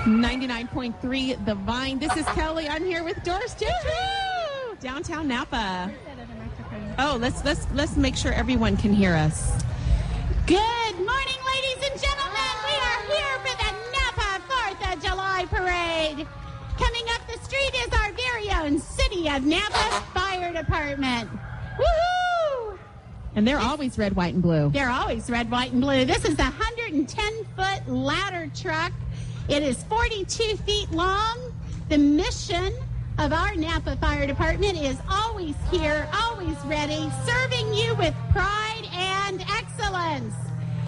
99.3 The Vine. This is Kellie. I'm here with Doris, Gentry, downtown Napa. Oh, let's make sure everyone can hear us. Good morning, ladies and gentlemen. We are here for the Napa 4th of July parade. Coming up the street is our very own City of Napa Fire Department. Woohoo! And they're always red, white, and blue. They're always red, white, and blue. This is a 110-foot ladder truck. It is 42 feet long. The mission of our Napa Fire Department is always here, always ready, serving you with pride and excellence.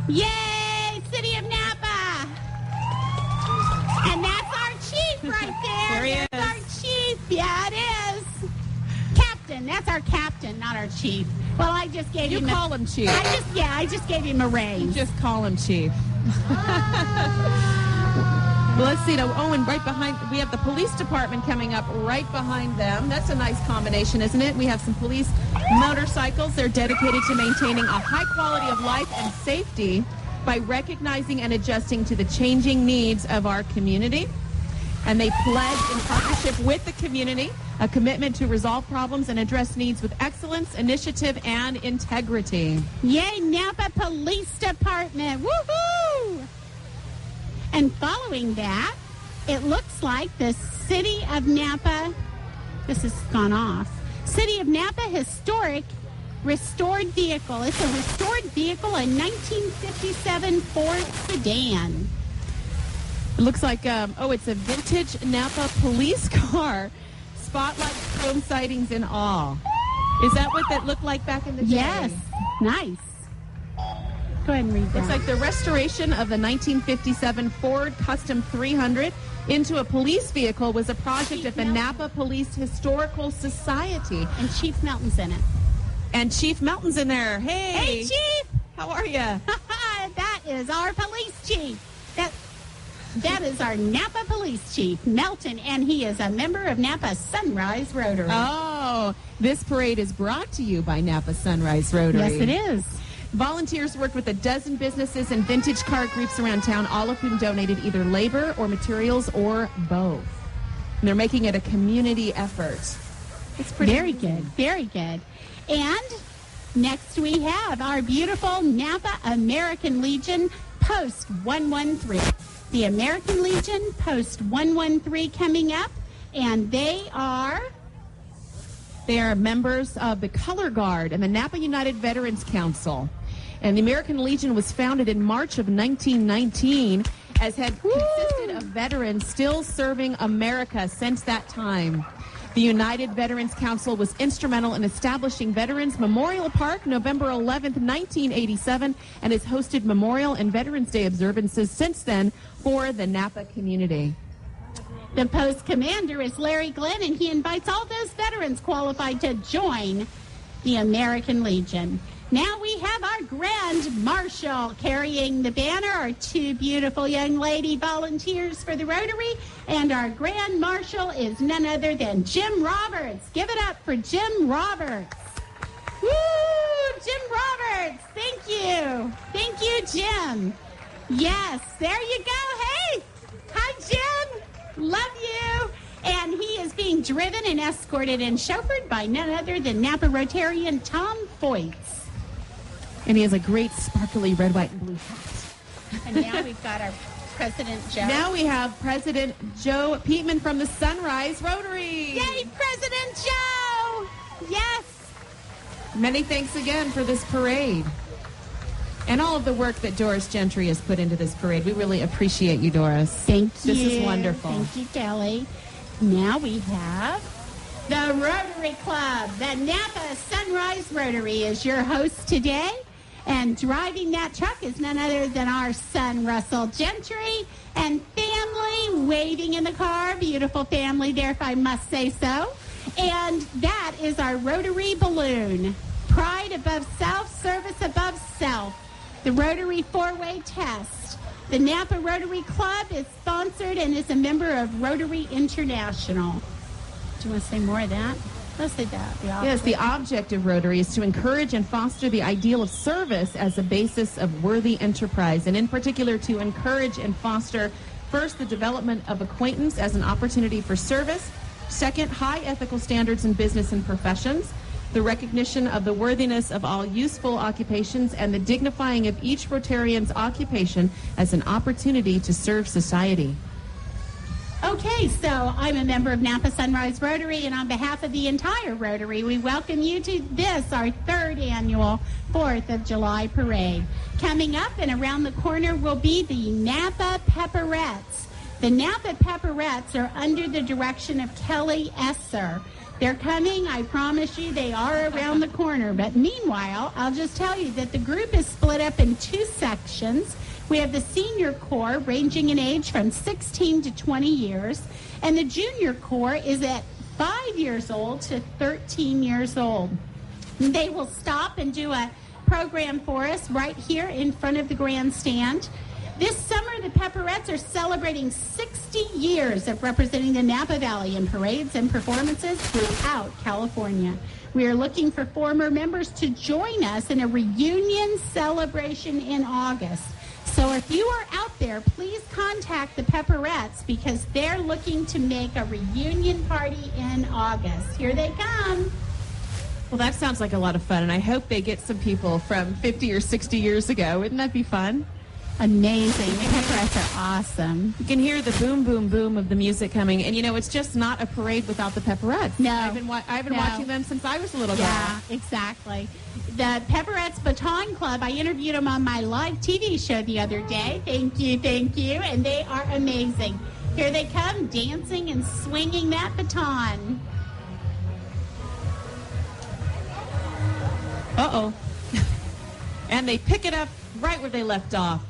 Yay, City of Napa! And that's our chief right there. There he is. That's our chief. Yeah, it is. Captain. That's our captain, not our chief. Well, I just gave him. You call him chief. I just gave him a raise. Just call him chief. Well, let's see. Oh, and right behind, we have the police department coming up right behind them. That's a nice combination, isn't it? We have some police motorcycles. They're dedicated to maintaining a high quality of life and safety by recognizing and adjusting to the changing needs of our community. And they pledge, in partnership with the community, a commitment to resolve problems and address needs with excellence, initiative, and integrity. Yay, Napa Police Department. Woohoo! And following that, it looks like the City of Napa, this has gone off, City of Napa Historic Restored Vehicle. It's a restored vehicle, a 1957 Ford sedan. It looks like, it's a vintage Napa police car. Spotlight, chrome sightings, and all. Is that what that looked like back in the day? Yes. Nice. Go ahead and read that. Looks like the restoration of the 1957 Ford Custom 300 into a police vehicle was a project of the Napa Police Historical Society. And Chief Melton's in it. And Chief Melton's in there. Hey, Chief! How are you? That is our police chief. That is our Napa police chief, Melton, and he is a member of Napa Sunrise Rotary. Oh, this parade is brought to you by Napa Sunrise Rotary. Yes, it is. Volunteers worked with a dozen businesses and vintage car groups around town, all of whom donated either labor or materials or both. And they're making it a community effort. It's pretty very good, very good. And next we have our beautiful Napa American Legion Post 113. The American Legion Post 113 coming up, and they are members of the Color Guard and the Napa United Veterans Council. And the American Legion was founded in March of 1919 as had consisted of veterans still serving America since that time. The United Veterans Council was instrumental in establishing Veterans Memorial Park November 11th, 1987, and has hosted Memorial and Veterans Day observances since then for the Napa community. The post commander is Larry Glenn, and he invites all those veterans qualified to join the American Legion. Now we have our Grand Marshal carrying the banner, our two beautiful young lady volunteers for the Rotary, and our Grand Marshal is none other than Jim Roberts. Give it up for Jim Roberts. Woo! Jim Roberts, thank you. Thank you, Jim. Yes, there you go. Hey, hi, Jim. Love you. And he is being driven and escorted and chauffeured by none other than Napa Rotarian Tom Foyts. And he has a great sparkly red, white, and blue hat. And now we've got our President Joe. Now we have President Joe Peatman from the Sunrise Rotary. Yay, President Joe! Yes. Many thanks again for this parade. And all of the work that Doris Gentry has put into this parade. We really appreciate you, Doris. Thank you. This is wonderful. Thank you, Kellie. Now we have the Rotary Club. The Napa Sunrise Rotary is your host today. And driving that truck is none other than our son, Russell Gentry, and family waving in the car. Beautiful family there, if I must say so. And that is our Rotary balloon. Pride above self, service above self. The Rotary four-way test. The Napa Rotary Club is sponsored and is a member of Rotary International. Do you want to say more of that? Let's say that. Yes, the object of Rotary is to encourage and foster the ideal of service as a basis of worthy enterprise, and in particular to encourage and foster, first, the development of acquaintance as an opportunity for service, second, high ethical standards in business and professions, the recognition of the worthiness of all useful occupations, and the dignifying of each Rotarian's occupation as an opportunity to serve society. Okay, so I'm a member of Napa Sunrise Rotary, and on behalf of the entire Rotary, we welcome you to this, our third annual 4th of July parade. Coming up and around the corner will be the Napa Pepperettes. The Napa Pepperettes are under the direction of Kellie Esser. They're coming, I promise you, they are around the corner. But meanwhile, I'll just tell you that the group is split up in two sections. We have the senior corps ranging in age from 16 to 20 years, and the junior corps is at 5 years old to 13 years old. They will stop and do a program for us right here in front of the grandstand. This summer, the Pepperettes are celebrating 60 years of representing the Napa Valley in parades and performances throughout California. We are looking for former members to join us in a reunion celebration in August. So if you are out there, please contact the Pepperettes because they're looking to make a reunion party in August. Here they come. Well, that sounds like a lot of fun, and I hope they get some people from 50 or 60 years ago. Wouldn't that be fun? Amazing. The Pepperettes are awesome. You can hear the boom, boom, boom of the music coming. And, you know, it's just not a parade without the Pepperettes. No. I've been watching them since I was a little girl. Yeah, exactly. The Pepperettes Baton Club, I interviewed them on my live TV show the other day. Thank you. And they are amazing. Here they come, dancing and swinging that baton. Uh-oh. And they pick it up right where they left off.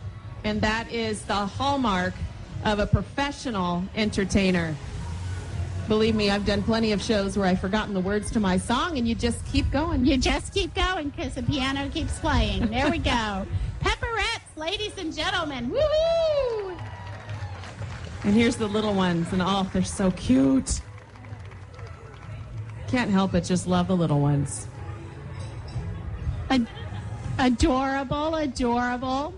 And that is the hallmark of a professional entertainer. Believe me, I've done plenty of shows where I've forgotten the words to my song, and you just keep going. You just keep going because the piano keeps playing. There we go. Pepperettes, ladies and gentlemen. Woo-hoo! And here's the little ones, and oh, they're so cute. Can't help but just love the little ones. Adorable.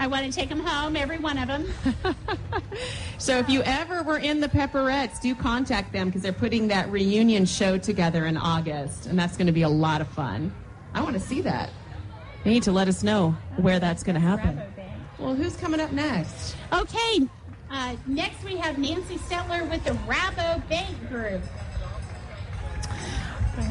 I want to take them home, every one of them. So if you ever were in the Pepperettes, do contact them because they're putting that reunion show together in August, and that's going to be a lot of fun. I want to see that. They need to let us know where that's going to happen. Well, who's coming up next? Okay, next we have Nancy Stetler with the Rabobank Group.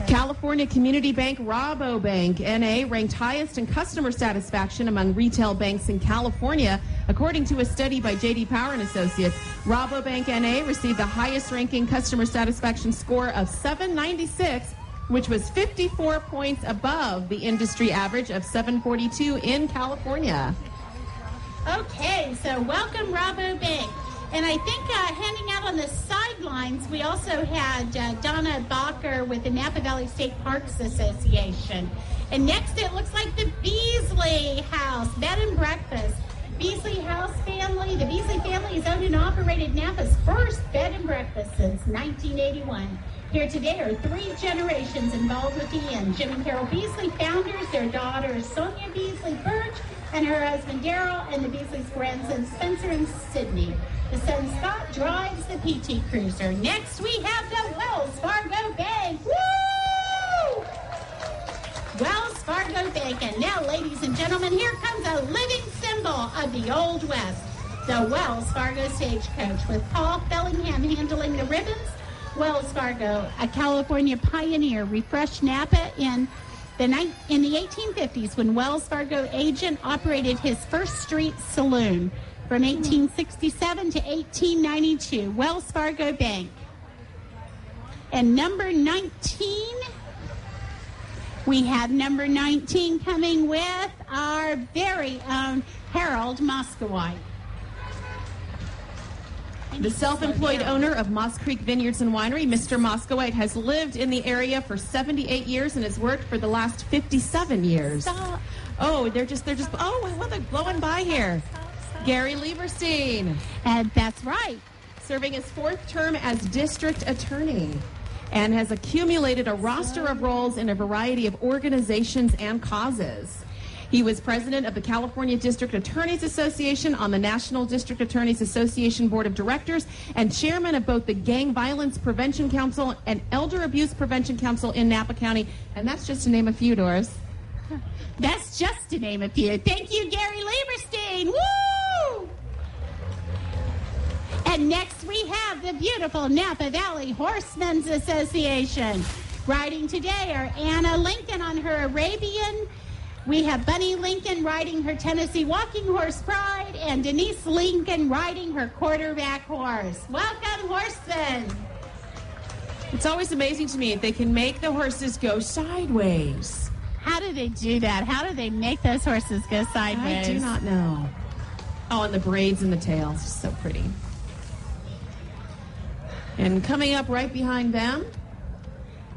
California Community Bank Rabobank NA ranked highest in customer satisfaction among retail banks in California. According to a study by J.D. Power and Associates, Rabobank NA received the highest ranking customer satisfaction score of 796, which was 54 points above the industry average of 742 in California. Okay, so welcome Rabobank. And I think handing out on the sidelines, we also had Donna Bacher with the Napa Valley State Parks Association. And next it looks like the Beasley House, bed and breakfast. Beasley House family, the Beasley family has owned and operated Napa's first bed and breakfast since 1981. Here today are 3 generations involved with the inn. Jim and Carol Beasley, founders, their daughters Sonia Beasley Birch, and her husband Daryl, and the Beasley's grandsons Spencer and Sydney. The son Scott drives the PT Cruiser. Next we have the Wells Fargo Bank. Woo! Wells Fargo Bank. And now, ladies and gentlemen, here comes a living symbol of the Old West, the Wells Fargo Stagecoach, with Paul Bellingham handling the ribbons. Wells Fargo, a California pioneer, refreshed Napa in the 1850s when Wells Fargo agent operated his first street saloon. From 1867 to 1892, Wells Fargo Bank. And number 19, we have number 19 coming with our very own Harold Moskowite. The self-employed owner of Moss Creek Vineyards and Winery, Mr. Moskowite, has lived in the area for 78 years and has worked for the last 57 years. Stop. Oh, they're just, oh, well, they're blowing by here. Gary Lieberstein. And that's right. Serving his 4th term as district attorney. and has accumulated a roster of roles in a variety of organizations and causes. He was president of the California District Attorneys Association, on the National District Attorneys Association Board of Directors, and chairman of both the Gang Violence Prevention Council and Elder Abuse Prevention Council in Napa County. And that's just to name a few, Doris. That's just to name a few. Thank you, Gary Lieberstein. Woo! And next we have the beautiful Napa Valley Horsemen's Association. Riding today are Anna Lincoln on her Arabian. We have Bunny Lincoln riding her Tennessee Walking Horse Pride, and Denise Lincoln riding her quarterback horse. Welcome, horsemen. It's always amazing to me if they can make the horses go sideways. How do they do that? How do they make those horses go sideways? I do not know. Oh, and the braids in the tail. It's just so pretty. And coming up right behind them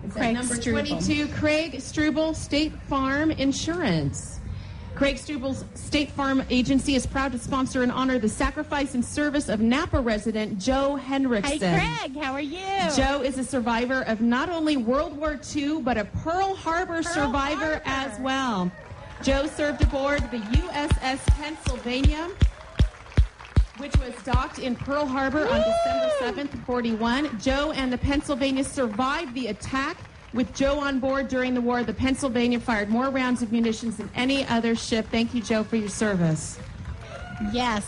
is number 22, Craig Struble, State Farm Insurance. Craig Struble's State Farm Agency is proud to sponsor and honor the sacrifice and service of Napa resident Joe Henriksen. Hey, Craig, how are you? Joe is a survivor of not only World War II, but a Pearl Harbor survivor as well. Joe served aboard the USS Pennsylvania, which was docked in Pearl Harbor on December 7th, 41. Joe and the Pennsylvania survived the attack. With Joe on board during the war, the Pennsylvania fired more rounds of munitions than any other ship. Thank you, Joe, for your service. Yes.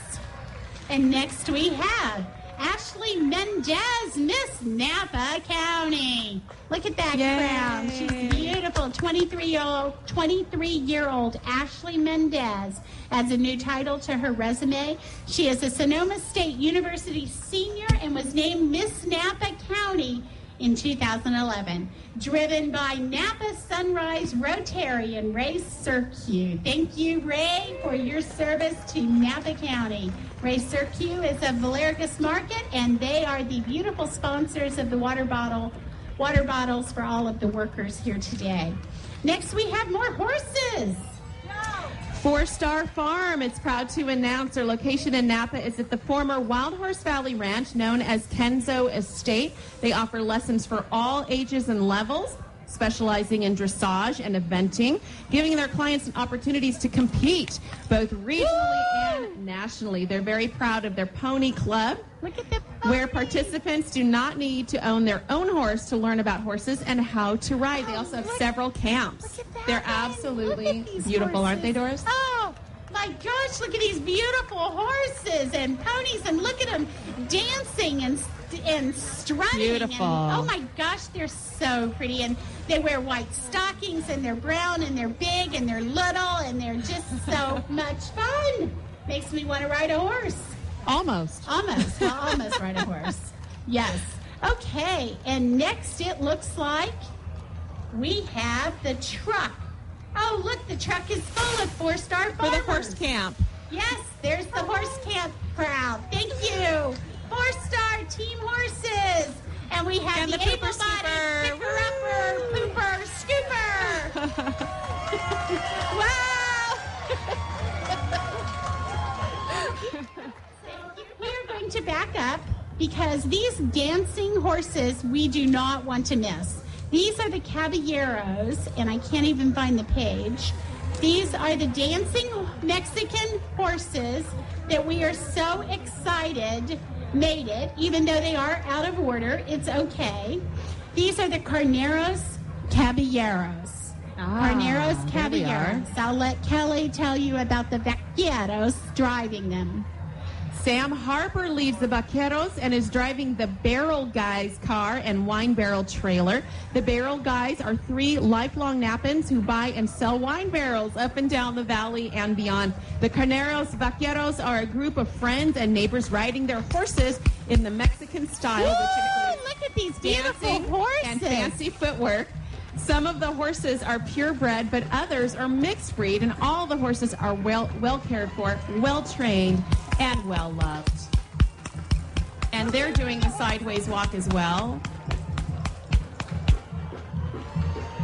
And next we have Ashley Mendez, Miss Napa County. Look at that crown. She's beautiful. 23-year-old Ashley Mendez adds a new title to her resume. She is a Sonoma State University senior and was named Miss Napa County in 2011, driven by Napa Sunrise Rotary and Ray Cirque. Thank you, Ray, for your service to Napa County. Ray Cirque is of Valericus Market, and they are the beautiful sponsors of the water bottles for all of the workers here today. Next, we have more horses. Four Star Farm is proud to announce their location in Napa is at the former Wild Horse Valley Ranch, known as Kenzo Estate. They offer lessons for all ages and levels, specializing in dressage and eventing, giving their clients opportunities to compete both regionally and nationally. They're very proud of their pony club, where participants do not need to own their own horse to learn about horses and how to ride. They also have several camps. They're absolutely beautiful, aren't they, Doris? Oh, my gosh, look at these beautiful horses and ponies, and look at them dancing and strutting. Beautiful. And, oh, my gosh, they're so pretty. And they wear white stockings, and they're brown, and they're big, and they're little, and they're just so much fun. Makes me want to ride a horse. Almost. Well, almost ride a horse. Yes. Okay, and next it looks like we have the truck. Oh, look, the truck is full of four-star farmers. For the horse camp. Yes, there's the horse camp crowd. Thank you. Four-star team horses. And we have the able-bodied picker-upper, pooper, scooper. Wow. We are going to back up because these dancing horses we do not want to miss. These are the caballeros, and I can't even find the page. These are the dancing Mexican horses that we are so excited made it, even though they are out of order. It's okay. These are the Carneros Caballeros. Carneros Caballeros. I'll let Kellie tell you about the vaqueros driving them. Sam Harper leads the Vaqueros and is driving the Barrel Guys car and wine barrel trailer. The Barrel Guys are three lifelong Napans who buy and sell wine barrels up and down the valley and beyond. The Carneros Vaqueros are a group of friends and neighbors riding their horses in the Mexican style, which includes look at these beautiful horses and fancy footwork. Some of the horses are purebred, but others are mixed breed, and all the horses are well cared for, well trained, and well loved. And they're doing the sideways walk as well.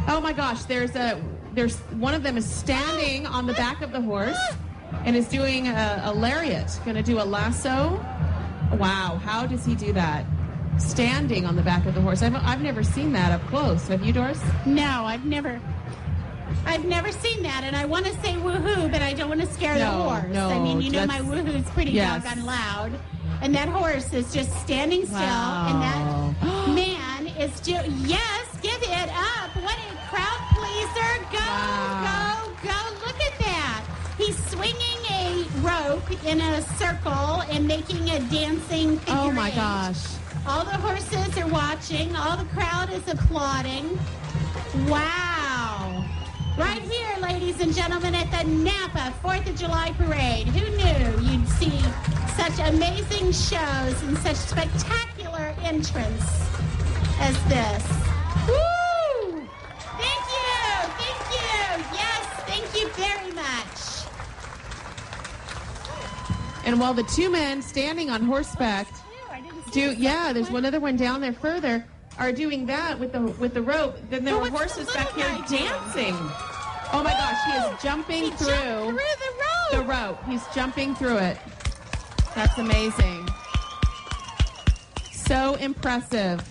Oh my gosh, there's one of them is standing on the back of the horse and is doing a lariat, going to do a lasso. Wow, how does he do that? standing on the back of the horse. I've never seen that up close. Have you, Doris? No, I've never seen that, and I want to say woohoo, but I don't want to scare the horse. No, I mean, my woohoo's pretty doggone loud, and that horse is just standing still, and that man is yes, give it up. What a crowd pleaser. Go. Look at that. He's swinging a rope in a circle and making a dancing figure Oh, my eight. gosh. All the horses are watching. All the crowd is applauding. Wow. Right here, ladies and gentlemen, at the Napa 4th of July Parade. Who knew you'd see such amazing shows and such spectacular entrance as this? Woo! Thank you. Yes, thank you very much. And while the two men standing on horseback there's one other one down there further, are doing that with the rope, then there were horses back here dancing. Oh my gosh, he is jumping through the rope. He's jumping through it. That's amazing. So impressive.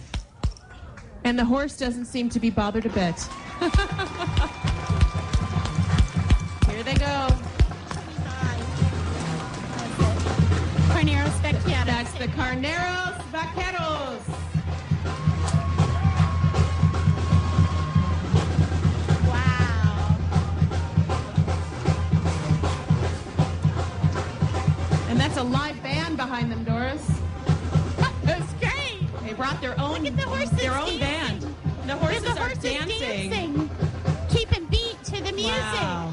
And the horse doesn't seem to be bothered a bit. Here they go. Carneros Vaqueros. That's the Carneros Vaqueros. Wow. And that's a live band behind them, Doris. That's great. They brought their own, Look at the horses band. dancing. The horses, The horses are dancing. Keeping beat to the music. Wow.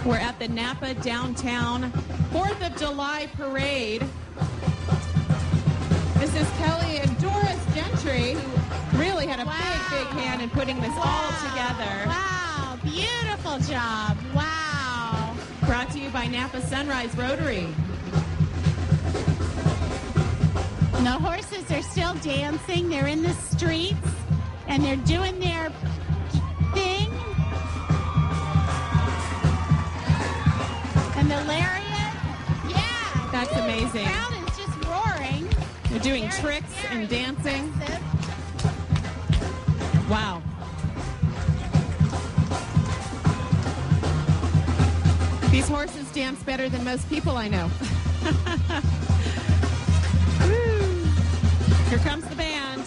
We're at the Napa downtown 4th of July parade. This is Kellie and Doris Gentry, who really had a big hand in putting this all together. Wow, beautiful job. Wow. Brought to you by Napa Sunrise Rotary. And the horses are still dancing. They're in the streets, and they're doing their thing. And the lariat, That's amazing. The crowd is just roaring. They're doing Very, tricks very and dancing. impressive. Wow. These horses dance better than most people I know. Woo. Here comes the band.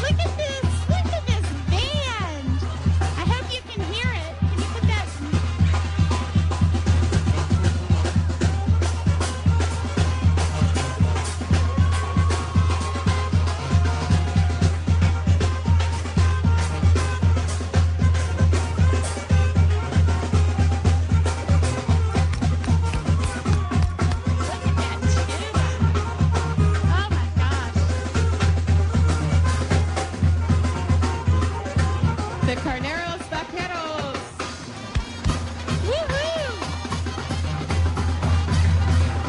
Look at this. Look at this band. I hope you can hear it. Can you put that? Oh my gosh. The Carneros Vaqueros. Woohoo!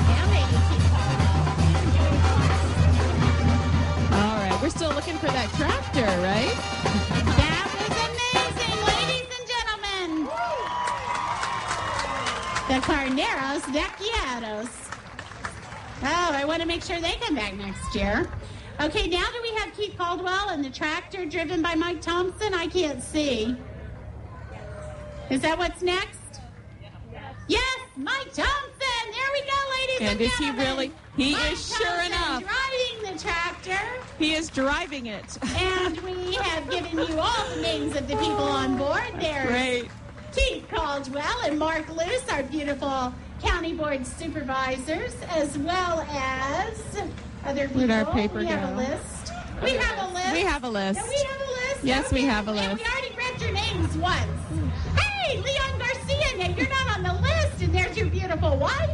Yeah, maybe keep All right, we're still looking for that tractor, right? That was amazing, ladies and gentlemen. The Carneros Vaqueros. Oh, I want to make sure they come back next year. Okay, now do we have Keith Caldwell and the tractor driven by Mike Thompson? I can't see. Is that what's next? Yes, Mike Thompson. There we go, ladies and And is he gentlemen. really? He Mike is sure Thompson enough. driving the tractor. He is driving it. And we have given you all the names of the people on board. There's Great. Keith Caldwell and Mark Luce, our beautiful county board supervisors, as well as other people. Where'd our paper we have go? a list. We have a list. We have a list. No, we have a list. Yes, we have a And list. we already read your names once. Hey, Leon Garcia, now you're not on the list, and there's your beautiful wife.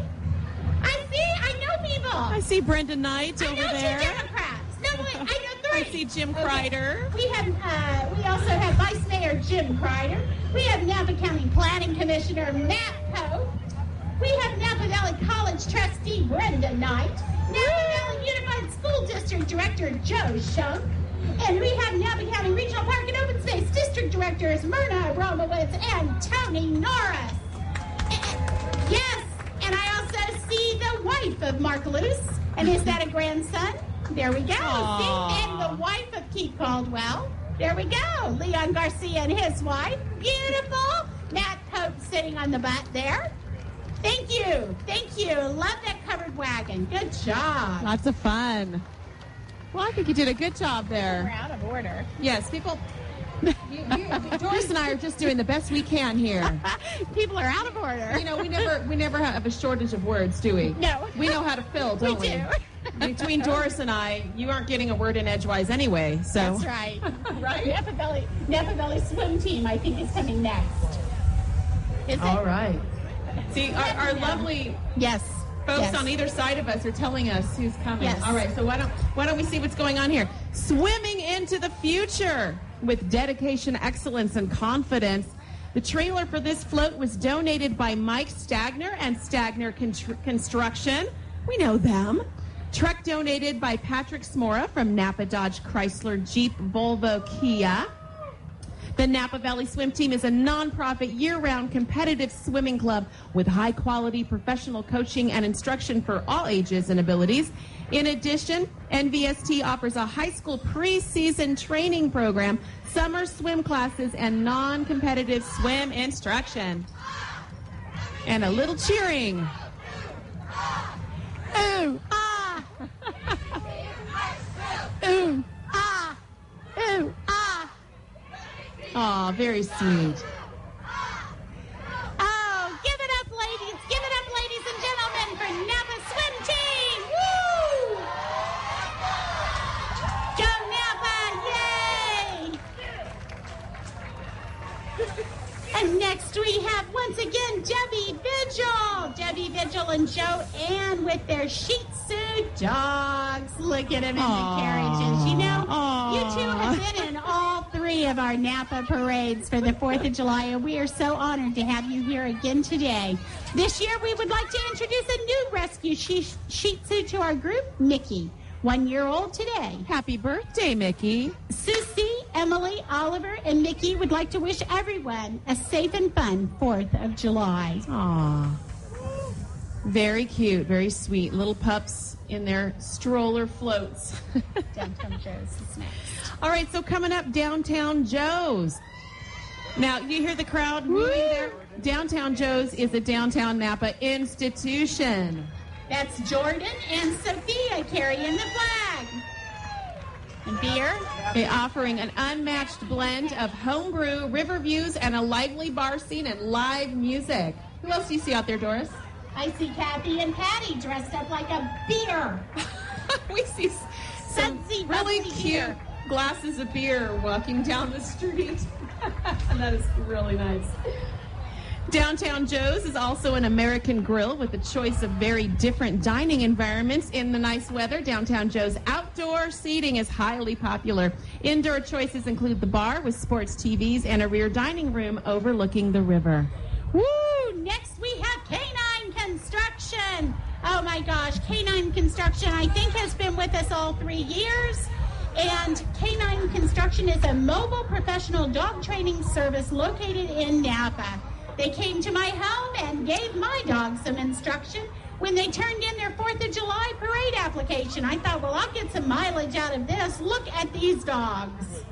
I know people. I see Brenda Knight I over know there. two Democrats. No, wait, I know three. I see Jim Okay. Kreider. We also have Vice Mayor Jim Kreider. We have Napa County Planning Commissioner Matt Pope. We have Napa Valley College Trustee Brenda Knight. Napa Valley Unified School District Director Joe Shunk. And we have Napa County Regional Park and Open Space District Directors Myrna Abramowitz and Tony Norris. Yes, and I also see the wife of Mark Luce. And is that a grandson? There we go. Aww. See, and the wife of Keith Caldwell. There we go. Leon Garcia and his wife. Beautiful. Matt Pope sitting on the butt there. Thank you. Thank you. Love that covered wagon. Good job. Lots of fun. Well, I think you did a good job there. We're out of order. Yes, people. Doris and I are just doing the best we can here. People are out of order. You know, we never have a shortage of words, do we? No. We know how to fill, don't we? We do. Between Doris and I, you aren't getting a word in edgewise anyway. So That's right. Right? Napa Valley swim team, I think, is coming next. Is All it? right. See, our lovely Yes. folks Yes. on either side of us are telling us who's coming. Yes. All right, so why don't we see what's going on here? Swimming into the future with dedication, excellence, and confidence. The trailer for this float was donated by Mike Stagner and Stagner Construction. We know them. Truck donated by Patrick Smora from Napa Dodge Chrysler Jeep Volvo Kia. The Napa Valley Swim Team is a nonprofit, year-round competitive swimming club with high-quality professional coaching and instruction for all ages and abilities. In addition, NVST offers a high school preseason training program, summer swim classes, and non-competitive swim instruction. And a little cheering. Ooh, ah. Ooh, ah. Ooh, ah. Aw, very sweet. Oh, give it up, ladies. Give it up, ladies and gentlemen, for Napa Swim Team. Woo! Go Napa! Yay! And next we have, once again, Debbie Vigil. Debbie Vigil and Joanne with their Shih Tzu dogs. Look at them in the carriages. You know, you two have been in all three of our Napa parades for the 4th of July, and we are so honored to have you here again today. This year, we would like to introduce a new rescue Shih Tzu to our group, Mickey. 1 year old today. Happy birthday, Mickey. Susie, Emily, Oliver, and Mickey would like to wish everyone a safe and fun 4th of July. Aw. Very cute, very sweet. Little pups in their stroller floats. Downtown Joe's is next. All right, so coming up, Downtown Joe's. Now, you hear the crowd moving there? Downtown Joe's is a downtown Napa institution. That's Jordan and Sophia carrying the flag. And beer. They're offering an unmatched blend of homebrew, river views, and a lively bar scene and live music. Who else do you see out there, Doris? I see Kathy and Patty dressed up like a beer. We see some Sudsy, really bubbly cute beer. glasses of beer walking down the street. That is really nice. Downtown Joe's is also an American grill with a choice of very different dining environments. In the nice weather, Downtown Joe's outdoor seating is highly popular. Indoor choices include the bar with sports TVs and a rear dining room overlooking the river. Woo! Next we have K9 Construction. Oh my gosh, K9 Construction I think has been with us all 3 years. And K9 Construction is a mobile professional dog training service located in Napa. They came to my home and gave my dog some instruction when they turned in their 4th of July parade application. I thought, well, I'll get some mileage out of this. Look at these dogs.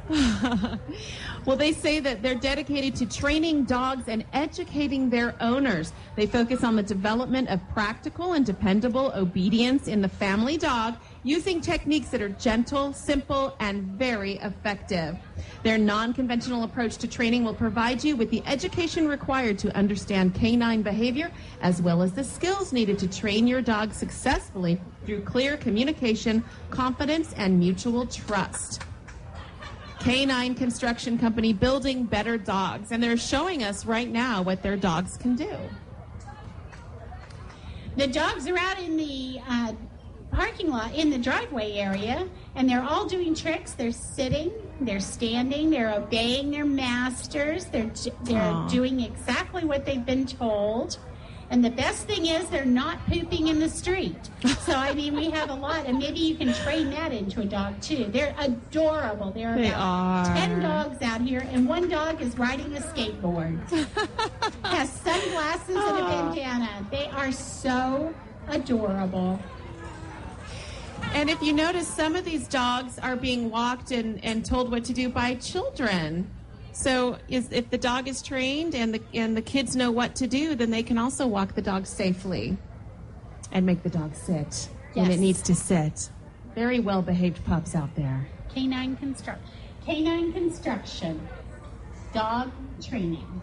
Well, they say that they're dedicated to training dogs and educating their owners. They focus on the development of practical and dependable obedience in the family dog using techniques that are gentle, simple, and very effective. Their non-conventional approach to training will provide you with the education required to understand canine behavior, as well as the skills needed to train your dog successfully through clear communication, confidence, and mutual trust. K9 Construction Company, building better dogs, and they're showing us right now what their dogs can do. The dogs are out in the parking lot, in the driveway area, and they're all doing tricks. They're sitting, they're standing, they're obeying their masters. They're doing exactly what they've been told. And the best thing is they're not pooping in the street. So, I mean, we have a lot. And maybe you can train that into a dog, too. They're adorable. There are about 10 dogs out here, and one dog is riding a skateboard. Has sunglasses and a bandana. They are so adorable. And if you notice, some of these dogs are being walked and told what to do by children. So if the dog is trained and the kids know what to do, then they can also walk the dog safely and make the dog sit when it needs to sit. Very well-behaved pups out there. Canine construction, dog training.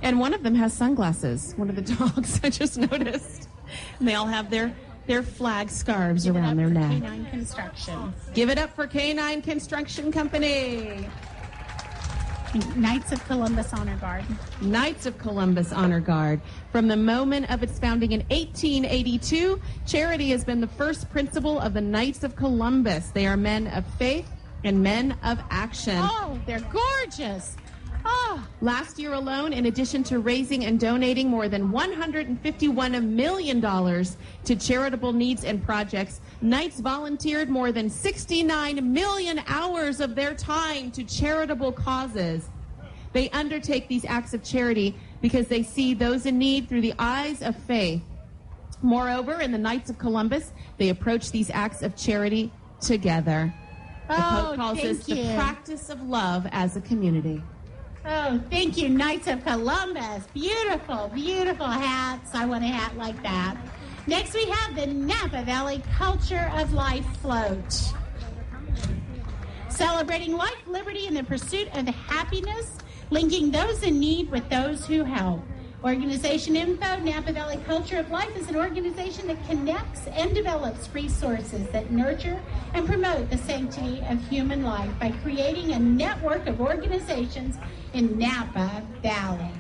And one of them has sunglasses, one of the dogs, I just noticed. And they all have their flag scarves around their neck. Canine construction. Give it up for Canine Construction Company. Knights of Columbus Honor Guard. Knights of Columbus Honor Guard. From the moment of its founding in 1882, Charity has been the first principal of the Knights of Columbus. They are men of faith and men of action. Oh, they're gorgeous. Oh. Last year alone, in addition to raising and donating more than $151 million to charitable needs and projects, Knights volunteered more than 69 million hours of their time to charitable causes. They undertake these acts of charity because they see those in need through the eyes of faith. Moreover, in the Knights of Columbus, they approach these acts of charity together. The Pope calls this the practice of love as a community. Oh, thank you, Knights of Columbus. Beautiful, beautiful hats. I want a hat like that. Next, we have the Napa Valley Culture of Life Float. Celebrating life, liberty, and the pursuit of happiness, linking those in need with those who help. Organization info, Napa Valley Culture of Life is an organization that connects and develops resources that nurture and promote the sanctity of human life by creating a network of organizations in Napa Valley.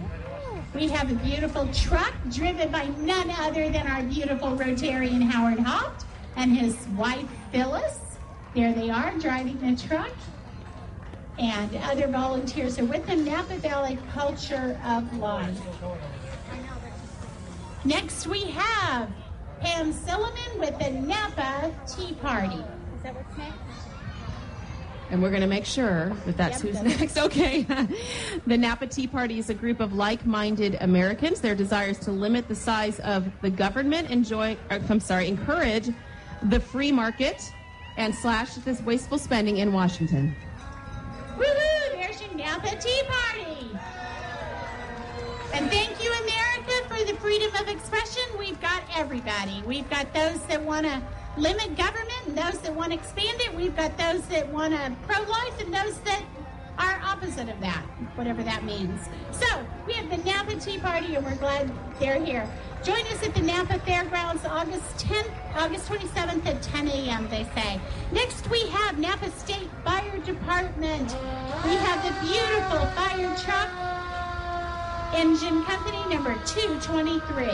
We have a beautiful truck driven by none other than our beautiful Rotarian Howard Hopt and his wife Phyllis. There they are driving the truck. And other volunteers are with the Napa Valley Culture of Life. Next we have Pam Silliman with the Napa Tea Party. Is that what's next? And we're going to make sure that that's who's next. Okay. The Napa Tea Party is a group of like-minded Americans. Their desire is to limit the size of the government, encourage the free market, and slash this wasteful spending in Washington. Woohoo! There's your Napa Tea Party. And thank you, America, for the freedom of expression. We've got everybody. We've got those that want to limit government and those that want to expand it. We've got those that want to pro-life and those that are opposite of that, whatever that means. So we have the Napa Tea Party, and we're glad they're here. Join us at the Napa Fairgrounds August 27th at 10 a.m., they say. Next, we have Napa State Fire Department. We have the beautiful fire truck, engine company number 223.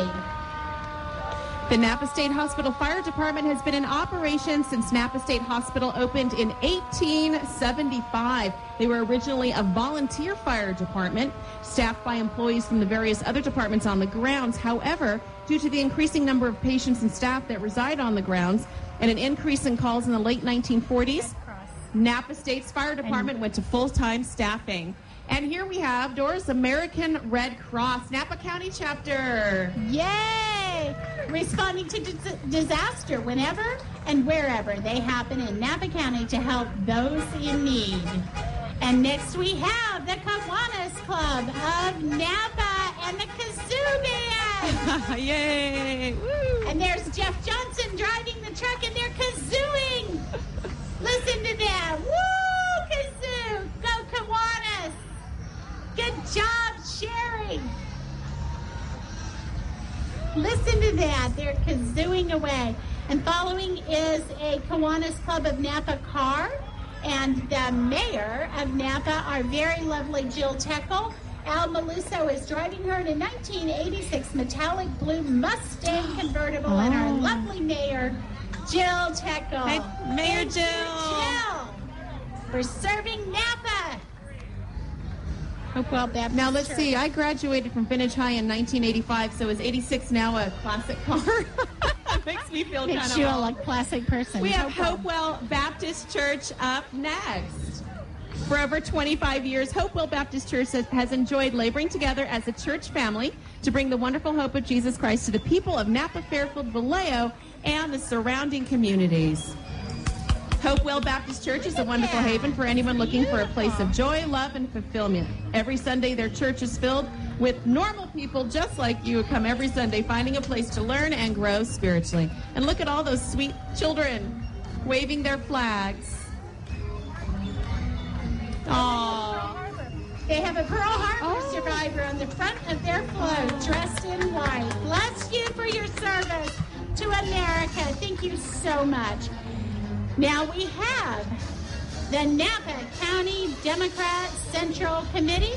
The Napa State Hospital Fire Department has been in operation since Napa State Hospital opened in 1875. They were originally a volunteer fire department, staffed by employees from the various other departments on the grounds. However, due to the increasing number of patients and staff that reside on the grounds and an increase in calls in the late 1940s, Napa State's fire department went to full-time staffing. And here we have Doris, American Red Cross, Napa County chapter. Yay! Responding to disaster whenever and wherever they happen in Napa County to help those in need. And next we have the Kiwanis Club of Napa and the Kazoo Band. Yay! Woo. And there's Jeff Johnson driving the truck and they're kazooing. Listen to them. Woo! Kazoo! Go Kiwanis! Good job, Sherry. Listen to that. They're kazooing away. And following is a Kiwanis Club of Napa car. And the mayor of Napa, our very lovely Jill Teckle. Al Maluso is driving her in a 1986 metallic blue Mustang convertible. And our lovely mayor, Jill Teckle. Hi, Mayor Jill. Jill. We're serving Napa. Hopewell Baptist Now, let's Church. see. I graduated from Vintage High in 1985, so is 86 now a classic car? That makes me feel kind Makes of you old. a classic person. We have Hopewell Baptist Church up next. For over 25 years, Hopewell Baptist Church has enjoyed laboring together as a church family to bring the wonderful hope of Jesus Christ to the people of Napa, Fairfield, Vallejo, and the surrounding communities. Hopewell Baptist Church is a wonderful haven for anyone looking for a place of joy, love, and fulfillment. Every Sunday, their church is filled with normal people just like you who come every Sunday finding a place to learn and grow spiritually. And look at all those sweet children waving their flags. Aww. They have a Pearl Harbor survivor on the front of their float, dressed in white. Bless you for your service to America. Thank you so much. Now we have the Napa County Democrat Central Committee.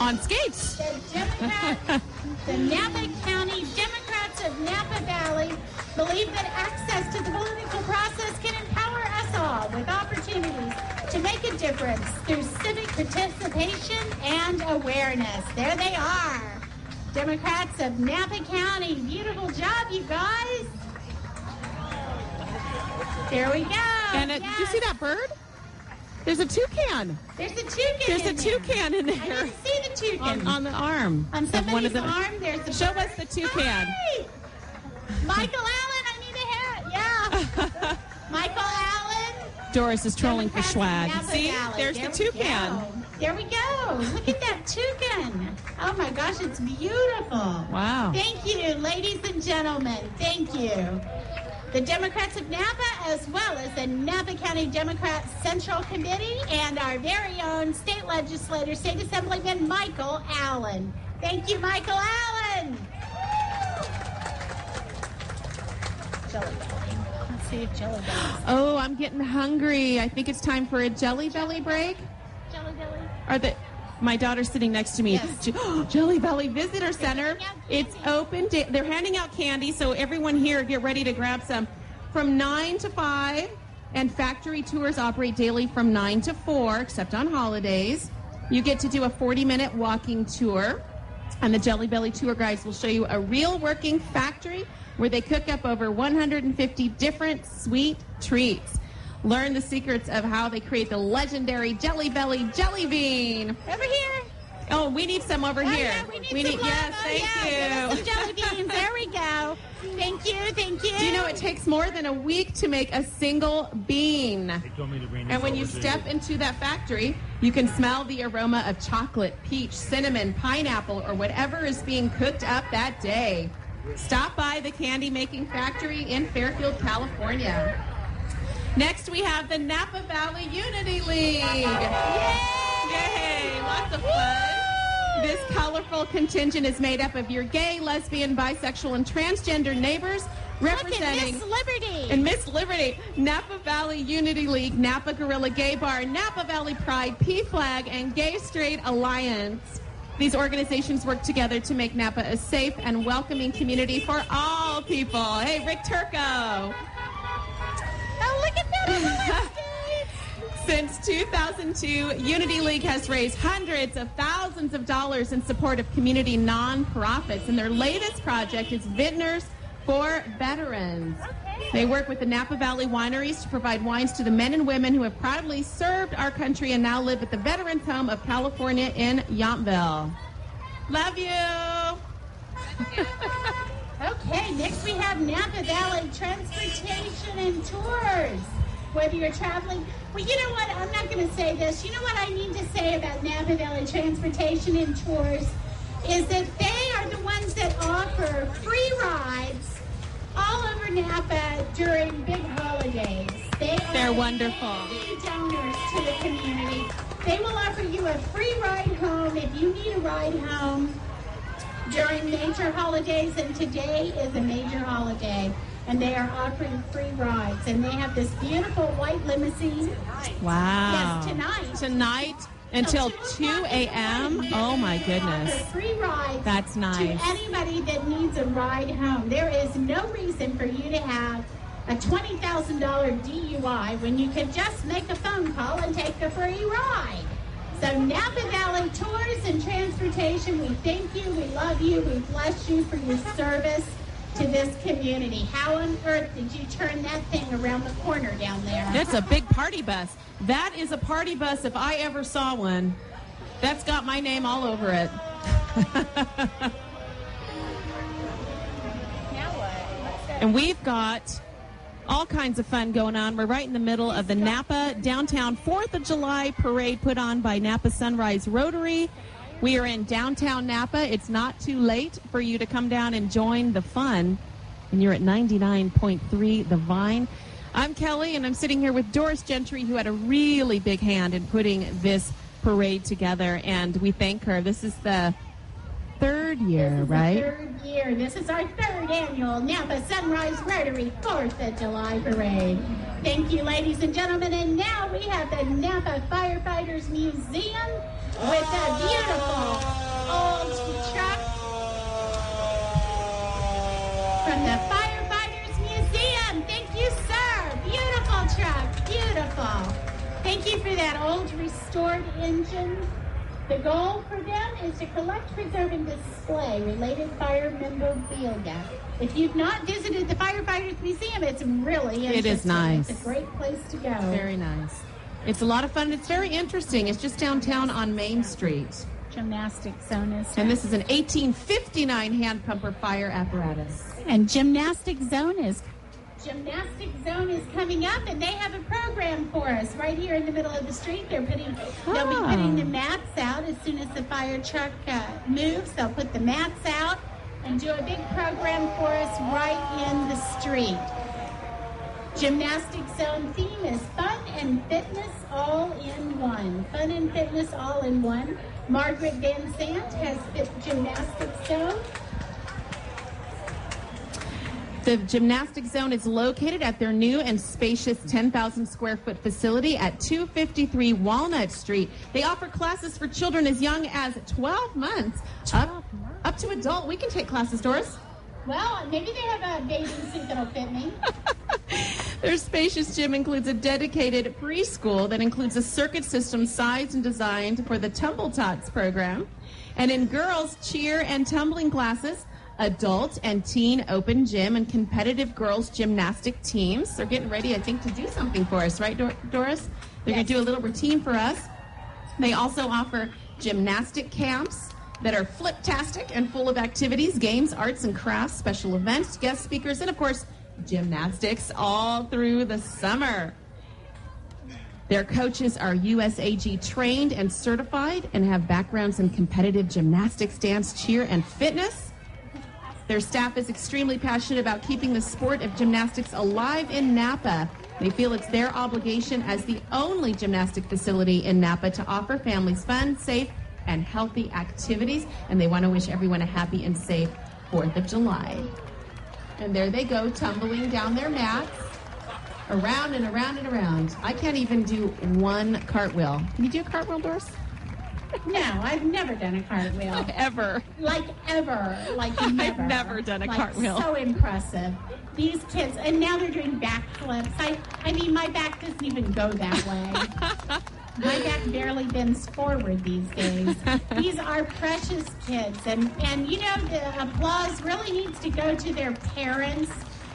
On skates. The Napa County Democrats of Napa Valley believe that access to the political process can empower us all with opportunities to make a difference through civic participation and awareness. There they are. Democrats of Napa County. Beautiful job, you guys. There we go. And did you see that bird? There's a toucan. There's a toucan. There's a toucan in there. I didn't see the toucan. On the arm. On of somebody's one of the, arm, there's a Show bird. us the toucan. Hi! Michael Allen, I need a hat. Yeah. Michael Allen. Doris is trolling for Democrats of swag. Napa See? Valley. There's There the we toucan. go. There we go. Look at that toucan. Oh my gosh, it's beautiful. Wow. Thank you, ladies and gentlemen. Thank you. The Democrats of Napa, as well as the Napa County Democrat Central Committee, and our very own state legislator, State Assemblyman Michael Allen. Thank you, Michael Allen. Jelly Belly. Let's see if Jelly Belly. Oh, I'm getting hungry. I think it's time for a Jelly Belly break. Jelly Belly. My daughter's sitting next to me. Yes. Jelly Belly Visitor Center. It's open. They're handing out candy, so everyone here get ready to grab some. From 9 to 5, and factory tours operate daily from 9 to 4, except on holidays. You get to do a 40-minute walking tour, and the Jelly Belly tour guides will show you a real working factory where they cook up over 150 different sweet treats. Learn the secrets of how they create the legendary Jelly Belly Jelly Bean. Over here. Oh, we need some over here. Yeah, we need some love. Yes, thank you. Give us some jelly beans. There we go. Thank you, thank you. Do you know it takes more than a week to make a single bean? They told me to bring And when you step into that factory, you can smell the aroma of chocolate, peach, cinnamon, pineapple, or whatever is being cooked up that day. Stop by the candy making factory in Fairfield, California. Next, we have the Napa Valley Unity League. Yay! Yay! Lots of fun. This colorful contingent is made up of your gay, lesbian, bisexual, and transgender neighbors representing... Look at Miss Liberty. And Miss Liberty, Napa Valley Unity League, Napa Gorilla Gay Bar, Napa Valley Pride, P-Flag, and Gay Straight Alliance. These organizations work together to make Napa a safe and welcoming community for all people. Hey, Rick Turco. Oh, look at that on the left stage. Since 2002, Unity League has raised hundreds of thousands of dollars in support of community nonprofits, and their latest project is Vintners for Veterans. They work with the Napa Valley wineries to provide wines to the men and women who have proudly served our country and now live at the Veterans Home of California in Yountville. Love you! Okay, next we have Napa Valley Transportation and Tours. Whether you're traveling, well, you know what? I'm not going to say this. You know what I need to say about Napa Valley Transportation and Tours is that they are the ones that offer free rides all over Napa during big holidays. They're wonderful. Big donors to the community. They will offer you a free ride home if you need a ride home during major holidays, and today is a major holiday, and they are offering free rides. And they have this beautiful white limousine. Wow. Yes, tonight. Tonight until 2 a.m.? Oh, my goodness. Offer free rides. That's nice. To anybody that needs a ride home. There is no reason for you to have a $20,000 DUI when you can just make a phone call and take a free ride. So Napa Valley Tours and Transportation, we thank you, we love you, we bless you for your service to this community. How on earth did you turn that thing around the corner down there? That's a big party bus. That is a party bus if I ever saw one. That's got my name all over it. And we've got all kinds of fun going on. We're right in the middle of the Napa Downtown 4th of July Parade put on by Napa Sunrise Rotary. We are in downtown Napa. It's not too late for you to come down and join the fun. And you're at 99.3 The Vine. I'm Kellie, and I'm sitting here with Doris Gentry, who had a really big hand in putting this parade together, and we thank her. This is the third year, right? Third year. This is our third annual Napa Sunrise Rotary 4th of July Parade. Thank you, ladies and gentlemen. And now we have the Napa Firefighters Museum with a beautiful old truck from the Firefighters Museum. Thank you, sir. Beautiful truck. Beautiful. Thank you for that old restored engine. The goal for them is to collect, preserve, and display related fire memorabilia. If you've not visited the Firefighters Museum, it's really interesting. It is nice. It's a great place to go. Very nice. It's a lot of fun. It's very interesting. It's just downtown on Main Street. Gymnastic zone is. And this is an 1859 hand pumper fire apparatus. And Gymnastic Zone is coming up, and they have a program for us right here in the middle of the street. They'll be putting the mats out as soon as the fire truck moves. They'll put the mats out and do a big program for us right in the street. Gymnastic Zone theme is fun and fitness all in one. Fun and fitness all in one. Margaret Van Sant has Gymnastic Zone. The Gymnastic Zone is located at their new and spacious 10,000 square foot facility at 253 Walnut Street. They offer classes for children as young as 12 months. Up to adult. We can take classes, Doris. Well, maybe they have a bathing suit that'll fit me. Their spacious gym includes a dedicated preschool that includes a circuit system sized and designed for the Tumble Tots program. And in girls' cheer and tumbling classes, adult and teen open gym and competitive girls gymnastic teams. They're getting ready, I think, to do something for us, right, Doris? They're going to do a little routine for us. They also offer gymnastic camps that are flip-tastic and full of activities, games, arts and crafts, special events, guest speakers, and, of course, gymnastics all through the summer. Their coaches are USAG trained and certified and have backgrounds in competitive gymnastics, dance, cheer, and fitness. Their staff is extremely passionate about keeping the sport of gymnastics alive in Napa. They feel it's their obligation as the only gymnastic facility in Napa to offer families fun, safe, and healthy activities. And they want to wish everyone a happy and safe 4th of July. And there they go, tumbling down their mats, around and around and around. I can't even do one cartwheel. Can you do a cartwheel, Doris? No, I've never done a cartwheel. Ever. Like never. I've never done a cartwheel. So impressive. These kids, and now they're doing backflips. I mean, my back doesn't even go that way. My back barely bends forward these days. These are precious kids. And you know, the applause really needs to go to their parents,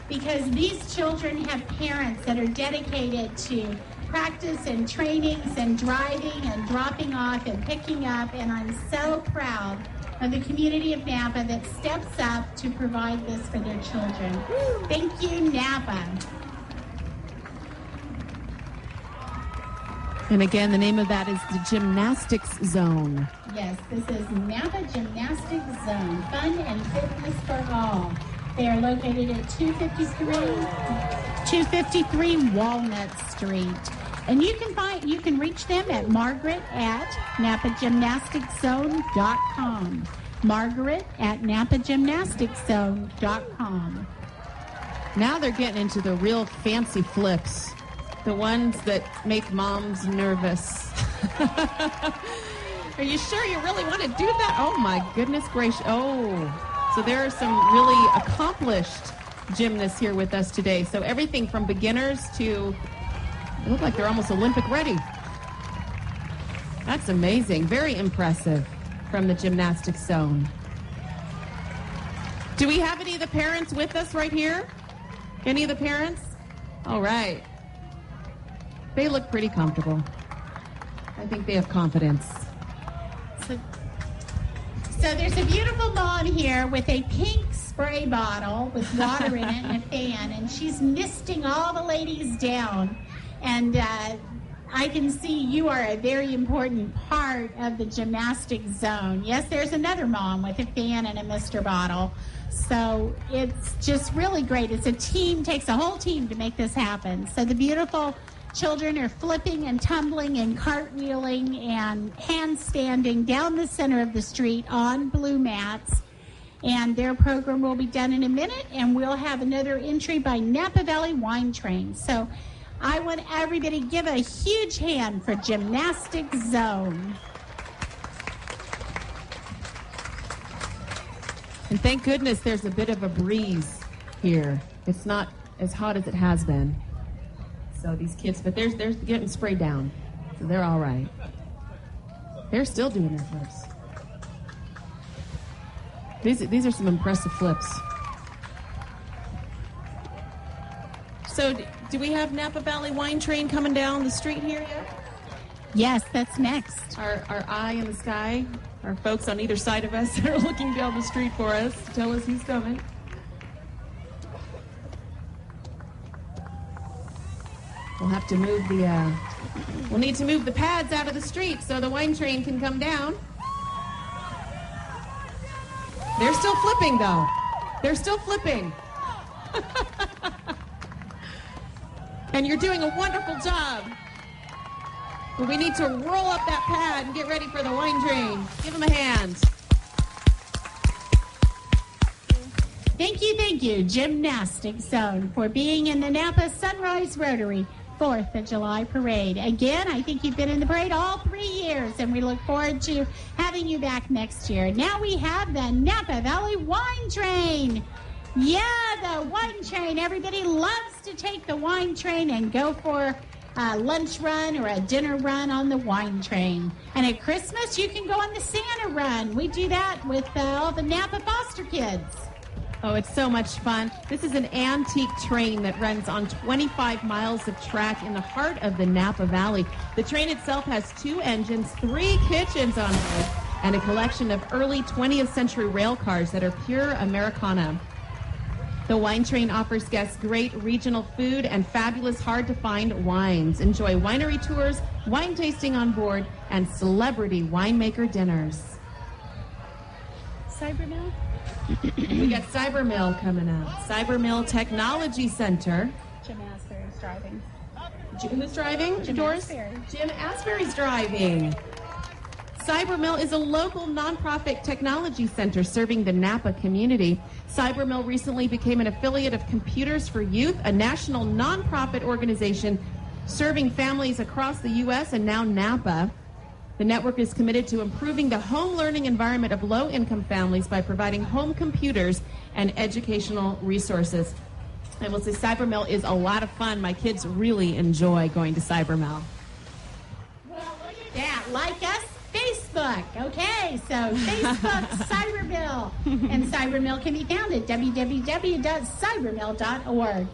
because these children have parents that are dedicated to practice and trainings and driving and dropping off and picking up, and I'm so proud of the community of Napa that steps up to provide this for their children. Thank you, Napa. And again, the name of that is the Gymnastics Zone. Yes, this is Napa Gymnastics Zone, fun and fitness for all. They are located at 253 Walnut Street. And you can reach them at Margaret at napagymnasticzone.com. Margaret at napagymnasticzone.com. Now they're getting into the real fancy flips, the ones that make moms nervous. Are you sure you really want to do that? Oh my goodness gracious. Oh, so there are some really accomplished gymnasts here with us today. So everything from beginners to, they look like they're almost Olympic ready. That's amazing. Very impressive from the gymnastics zone. Do we have any of the parents with us right here? Any of the parents? All right. They look pretty comfortable. I think they have confidence. So there's a beautiful mom here with a pink spray bottle with water in it and a fan, and she's misting all the ladies down. And I can see you are a very important part of the gymnastics zone. Yes, there's another mom with a fan and a mister bottle. So it's just really great. It's a team, takes a whole team to make this happen. So the beautiful children are flipping and tumbling and cartwheeling and handstanding down the center of the street on blue mats. And their program will be done in a minute, and we'll have another entry by Napa Valley Wine Train. So I want everybody to give a huge hand for Gymnastics Zone. And thank goodness there's a bit of a breeze here. It's not as hot as it has been. So these kids, but they're getting sprayed down. So they're all right. They're still doing their flips. These are some impressive flips. So do we have Napa Valley Wine Train coming down the street here yet? Yes, that's next. Our eye in the sky, our folks on either side of us that are looking down the street for us to tell us he's coming. We'll have to move we'll need to move the pads out of the street so the wine train can come down. They're still flipping, though. They're still flipping. And you're doing a wonderful job. But we need to roll up that pad and get ready for the wine train. Give them a hand. Thank you, Gymnastics Zone, for being in the Napa Sunrise Rotary 4th of July Parade. Again, I think you've been in the parade all 3 years, and we look forward to having you back next year. Now we have the Napa Valley Wine Train. Yeah, the wine train. Everybody loves to take the wine train and go for a lunch run or a dinner run on the wine train. And at Christmas, you can go on the Santa run. We do that with all the Napa foster kids. Oh, it's so much fun. This is an antique train that runs on 25 miles of track in the heart of the Napa Valley. The train itself has 2 engines, 3 kitchens on board, and a collection of early 20th century rail cars that are pure Americana. The wine train offers guests great regional food and fabulous hard-to-find wines. Enjoy winery tours, wine tasting on board, and celebrity winemaker dinners. Cybermill? We got Cybermill coming up. Cybermill Technology Center. Jim Asbury's driving. Who's driving? Jim Doris? Asbury. Jim Asbury's driving. Cybermill is a local nonprofit technology center serving the Napa community. Cybermill recently became an affiliate of Computers for Youth, a national nonprofit organization serving families across the U.S. and now Napa. The network is committed to improving the home learning environment of low-income families by providing home computers and educational resources. I will say Cybermill is a lot of fun. My kids really enjoy going to Cybermill. Well, look at that. Like us, Facebook. Okay, so Facebook, Cybermill. And Cybermill can be found at www.cybermill.org.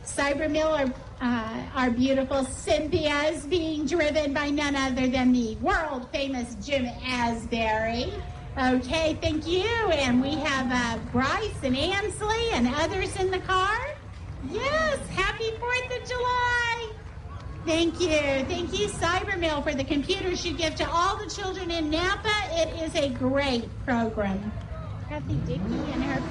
Cybermill, our beautiful Cynthia, is being driven by none other than the world-famous Jim Asbury. Okay, thank you. And we have Bryce and Ansley and others in the car. Yes, happy 4th of July. Thank you, Cybermill, for the computers you give to all the children in Napa. It is a great program. Kathy Dickey and her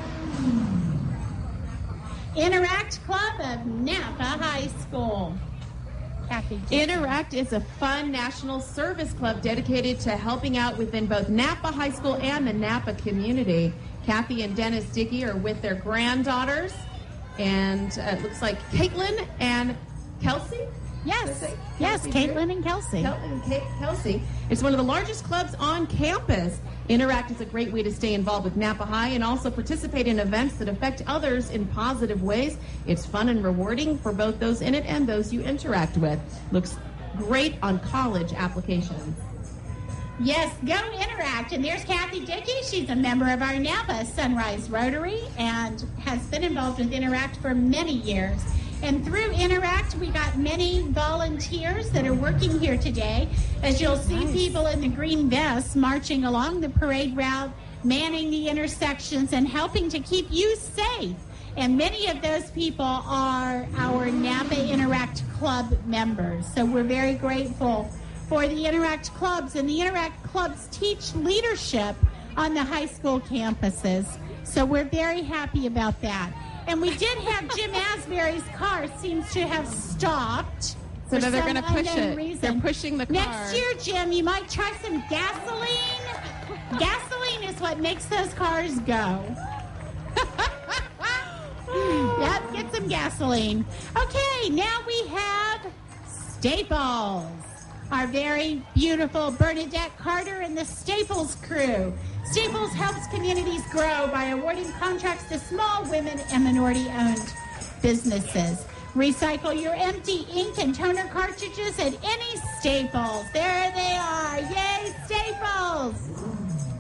Interact Club of Napa High School. Kathy Dickey. Interact is a fun national service club dedicated to helping out within both Napa High School and the Napa community. Kathy and Dennis Dickey are with their granddaughters, and it looks like Caitlin and Kelsey. Yes, Caitlin and Kelsey. Kelsey. It's one of the largest clubs on campus. Interact is a great way to stay involved with Napa High and also participate in events that affect others in positive ways. It's fun and rewarding for both those in it and those you interact with. Looks great on college applications. Yes, go Interact. And there's Kathy Dickey. She's a member of our Napa Sunrise Rotary and has been involved with Interact for many years. And through Interact, we got many volunteers that are working here today. As you'll see, people in the green vests marching along the parade route, manning the intersections, and helping to keep you safe. And many of those people are our Napa Interact Club members. So we're very grateful for the Interact Clubs. And the Interact Clubs teach leadership on the high school campuses. So we're very happy about that. And we did have Jim Asbury's car seems to have stopped. So now they're going to push it. Reason. They're pushing the car. Next year, Jim, you might try some gasoline. Gasoline is what makes those cars go. Yep, get some gasoline. Okay, now we have Staples. Our very beautiful Bernadette Carter and the Staples crew. Staples helps communities grow by awarding contracts to small women and minority-owned businesses. Recycle your empty ink and toner cartridges at any Staples. There they are. Yay, Staples!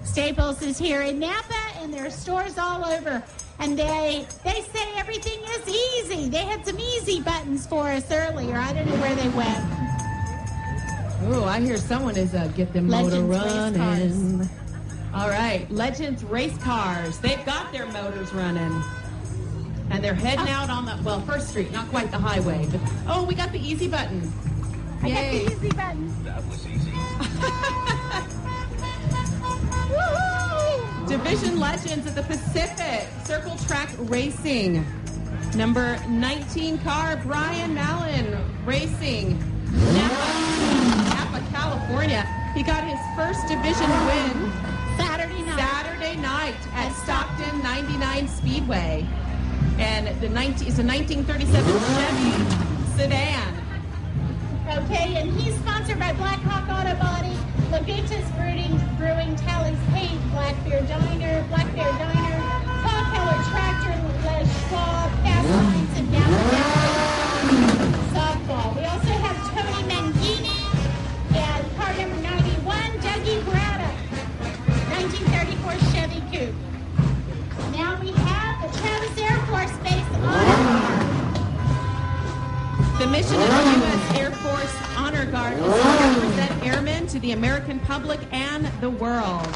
Staples is here in Napa, and there are stores all over. And they say everything is easy. They had some easy buttons for us earlier. I don't know where they went. Oh, I hear someone is get them motor Legends running. All right, Legends Race Cars. They've got their motors running. And they're heading out on the, well, First Street, not quite the highway. But, oh, we got the easy button. I Yay. got the easy button. That was easy. Woohoo! Division Legends of the Pacific, Circle Track Racing. Number 19 car, Brian Mallon Racing. Napa, California. He got his first division win Saturday night at Stockton 99 Speedway. And it's a 1937 Chevy sedan. Okay, and he's sponsored by Black Hawk Auto Body, Laguta's Brewing, Tally's Paint, Black Bear Diner, Paul Keller Tractor, Les Schwab, Fast Lines, and Napa Softball. We also have Tony Mangini and car number 91, Dougie Braddock, 1934 Chevy Coupe. Now we have the Travis Air Force Base Honor Guard. The mission of the U.S. Air Force Honor Guard is to represent airmen to the American public and the world.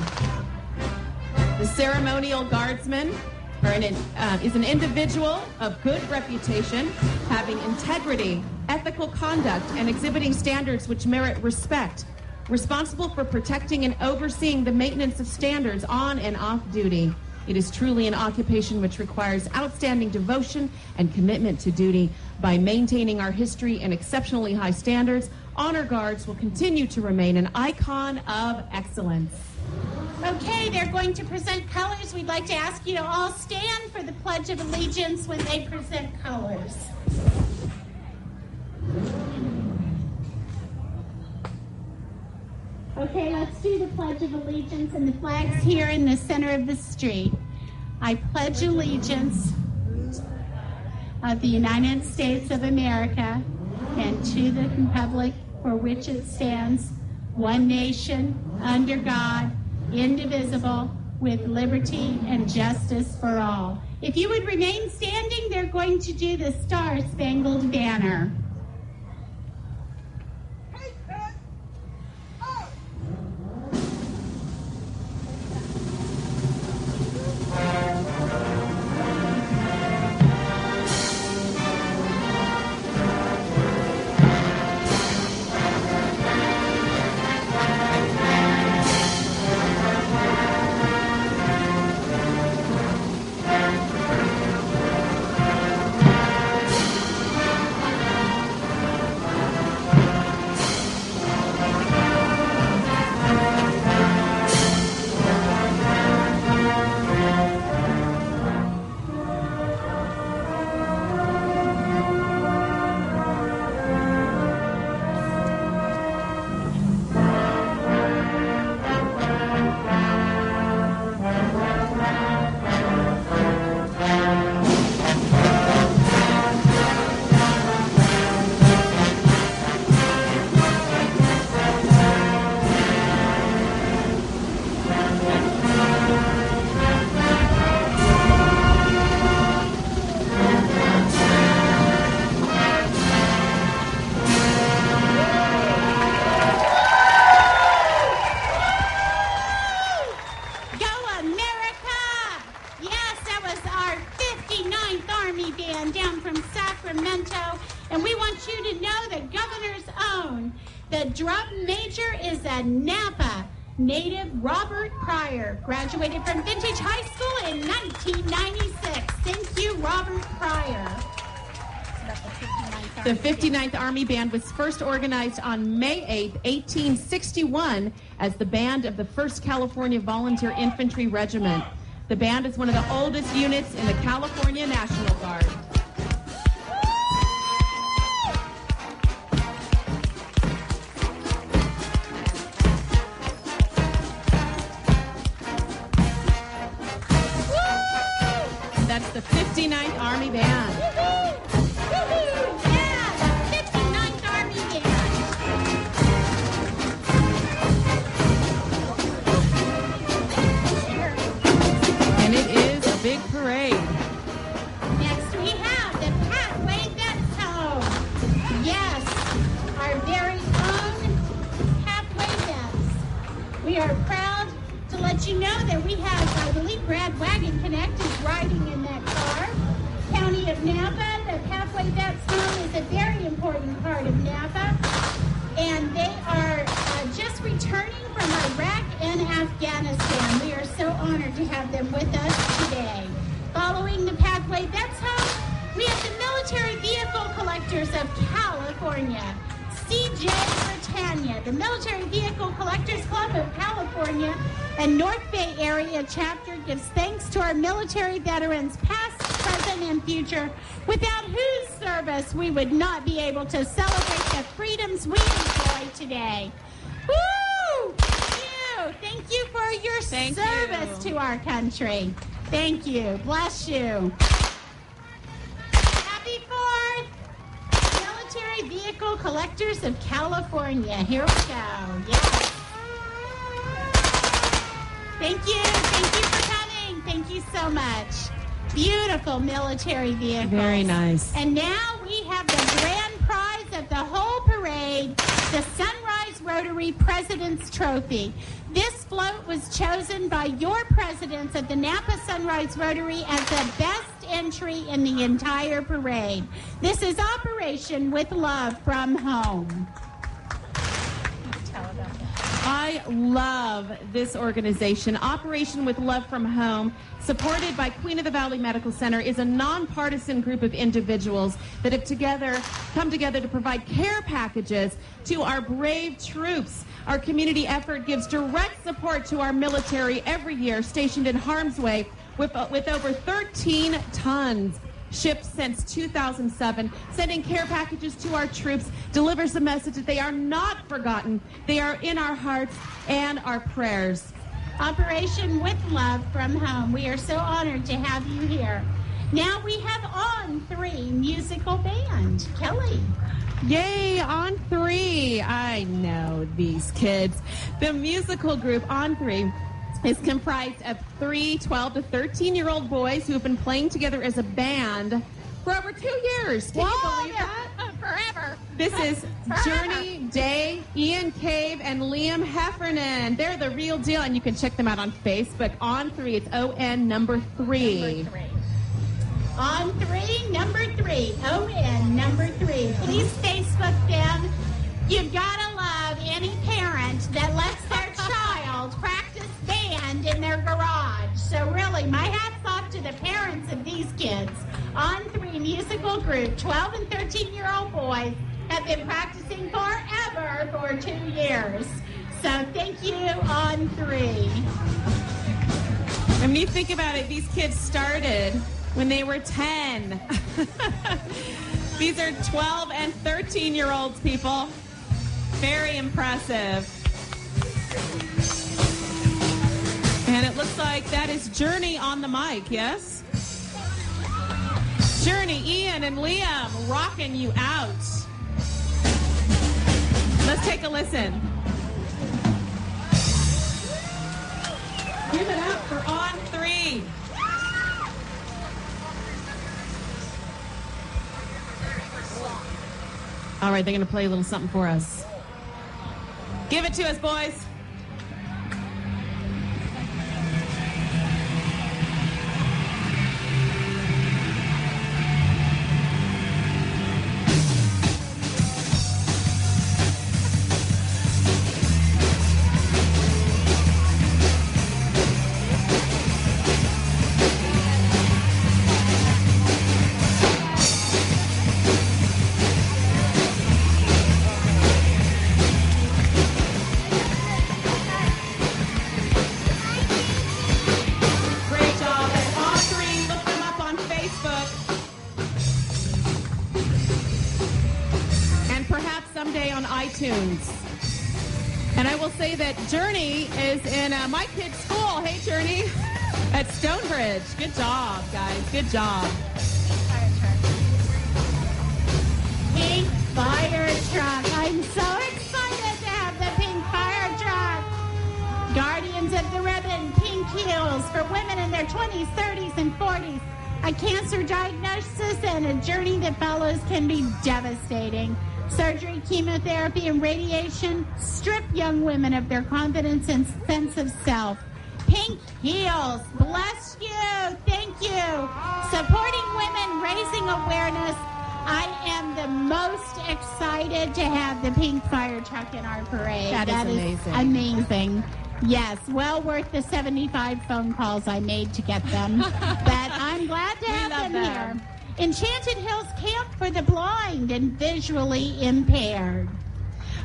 The ceremonial guardsman is an individual of good reputation, having integrity, ethical conduct, and exhibiting standards which merit respect, responsible for protecting and overseeing the maintenance of standards on and off duty. It is truly an occupation which requires outstanding devotion and commitment to duty. By maintaining our history and exceptionally high standards, Honor Guards will continue to remain an icon of excellence. Okay, they're going to present colors. We'd like to ask you to all stand for the Pledge of Allegiance when they present colors. Okay, let's do the Pledge of Allegiance, and the flag's here in the center of the street. I pledge allegiance of the United States of America and to the republic for which it stands, one nation, under God, indivisible, with liberty and justice for all. If you would remain standing, they're going to do the Star-Spangled Banner. And we want you to know that Governor's own, the drum major is a Napa native Robert Pryor, graduated from Vintage High School in 1996. Thank you, Robert Pryor. The 59th Army Band was first organized on May 8, 1861, as the band of the 1st California Volunteer Infantry Regiment. The band is one of the oldest units in the California National Guard. That's the 59th Army Band. And it is a big parade. Next we have the Pathway Vets Home. Yes, our very own Pathway Vets. We are proud to let you know that we have, I believe, Brad Wagon Connect is riding in that car. County of Napa, the Pathway Vets Home is a very important part of Napa. And they are just returning from Iraq and Afghanistan. We are so honored to have them with us today. Following the Pathway Vets Home, we have the Military Vehicle Collectors of California, CJ Britannia, the Military Vehicle Collectors Club of California and North Bay Area chapter gives thanks to our military veterans, past, present, and future, without whose service we would not be able to celebrate the freedoms we enjoy today. Woo! Thank you for your service to our country. Thank you. Bless you. Happy 4th, Military Vehicle Collectors of California. Here we go. Yes. Thank you. Thank you for coming. Thank you so much. Beautiful military vehicles. Very nice. And now we have the grand prize of the whole parade, the Sunrise Rotary President's Trophy. This float was chosen by your presidents of the Napa Sunrise Rotary as the best entry in the entire parade. This is Operation With Love from Home. I love this organization. Operation With Love from Home, supported by Queen of the Valley Medical Center, is a nonpartisan group of individuals that have come together to provide care packages to our brave troops. Our community effort gives direct support to our military every year stationed in harm's way with over 13 tons shipped since 2007. Sending care packages to our troops delivers the message that they are not forgotten. They are in our hearts and our prayers. Operation With Love from Home. We are so honored to have you here. Now we have On 3 musical band. Kellie. Yay, On 3. I know these kids. The musical group On 3 is comprised of 3 12 to 13-year-old boys who have been playing together as a band for over 2 years. Can you believe that? Forever. This is Journey Day, Ian Cave, and Liam Heffernan. They're the real deal, and you can check them out on Facebook. On 3, it's ON number 3. On 3, number 3. ON number 3. Please Facebook them. You've got to love any parent that lets their child practice band in their garage. So really, my hat's off to the parents of these kids. On 3 musical group, 12 and 13-year-old boys have been practicing forever for 2 years. So thank you, On 3. When you think about it, these kids started when they were 10. These are 12 and 13-year-olds, people. Very impressive. And it looks like that is Journey on the mic, yes? Journey, Ian, and Liam rocking you out. Let's take a listen. Give it up for On 3. All right, they're going to play a little something for us. Give it to us, boys. someday on iTunes. And I will say that Journey is in my kid's school. Hey, Journey, at Stonebridge. Good job, guys. Good job. Pink fire truck. I'm so excited to have the pink fire truck. Guardians of the Ribbon, pink heels for women in their 20s, 30s, and 40s. A cancer diagnosis and a journey that follows can be devastating. Surgery, chemotherapy, and radiation strip young women of their confidence and sense of self. Pink heels. Bless you. Thank you. Supporting women, raising awareness. I am the most excited to have the pink fire truck in our parade. That is amazing. Amazing. Yes, well worth the 75 phone calls I made to get them. But I'm glad to have them here. Enchanted Hills Camp for the blind and visually impaired.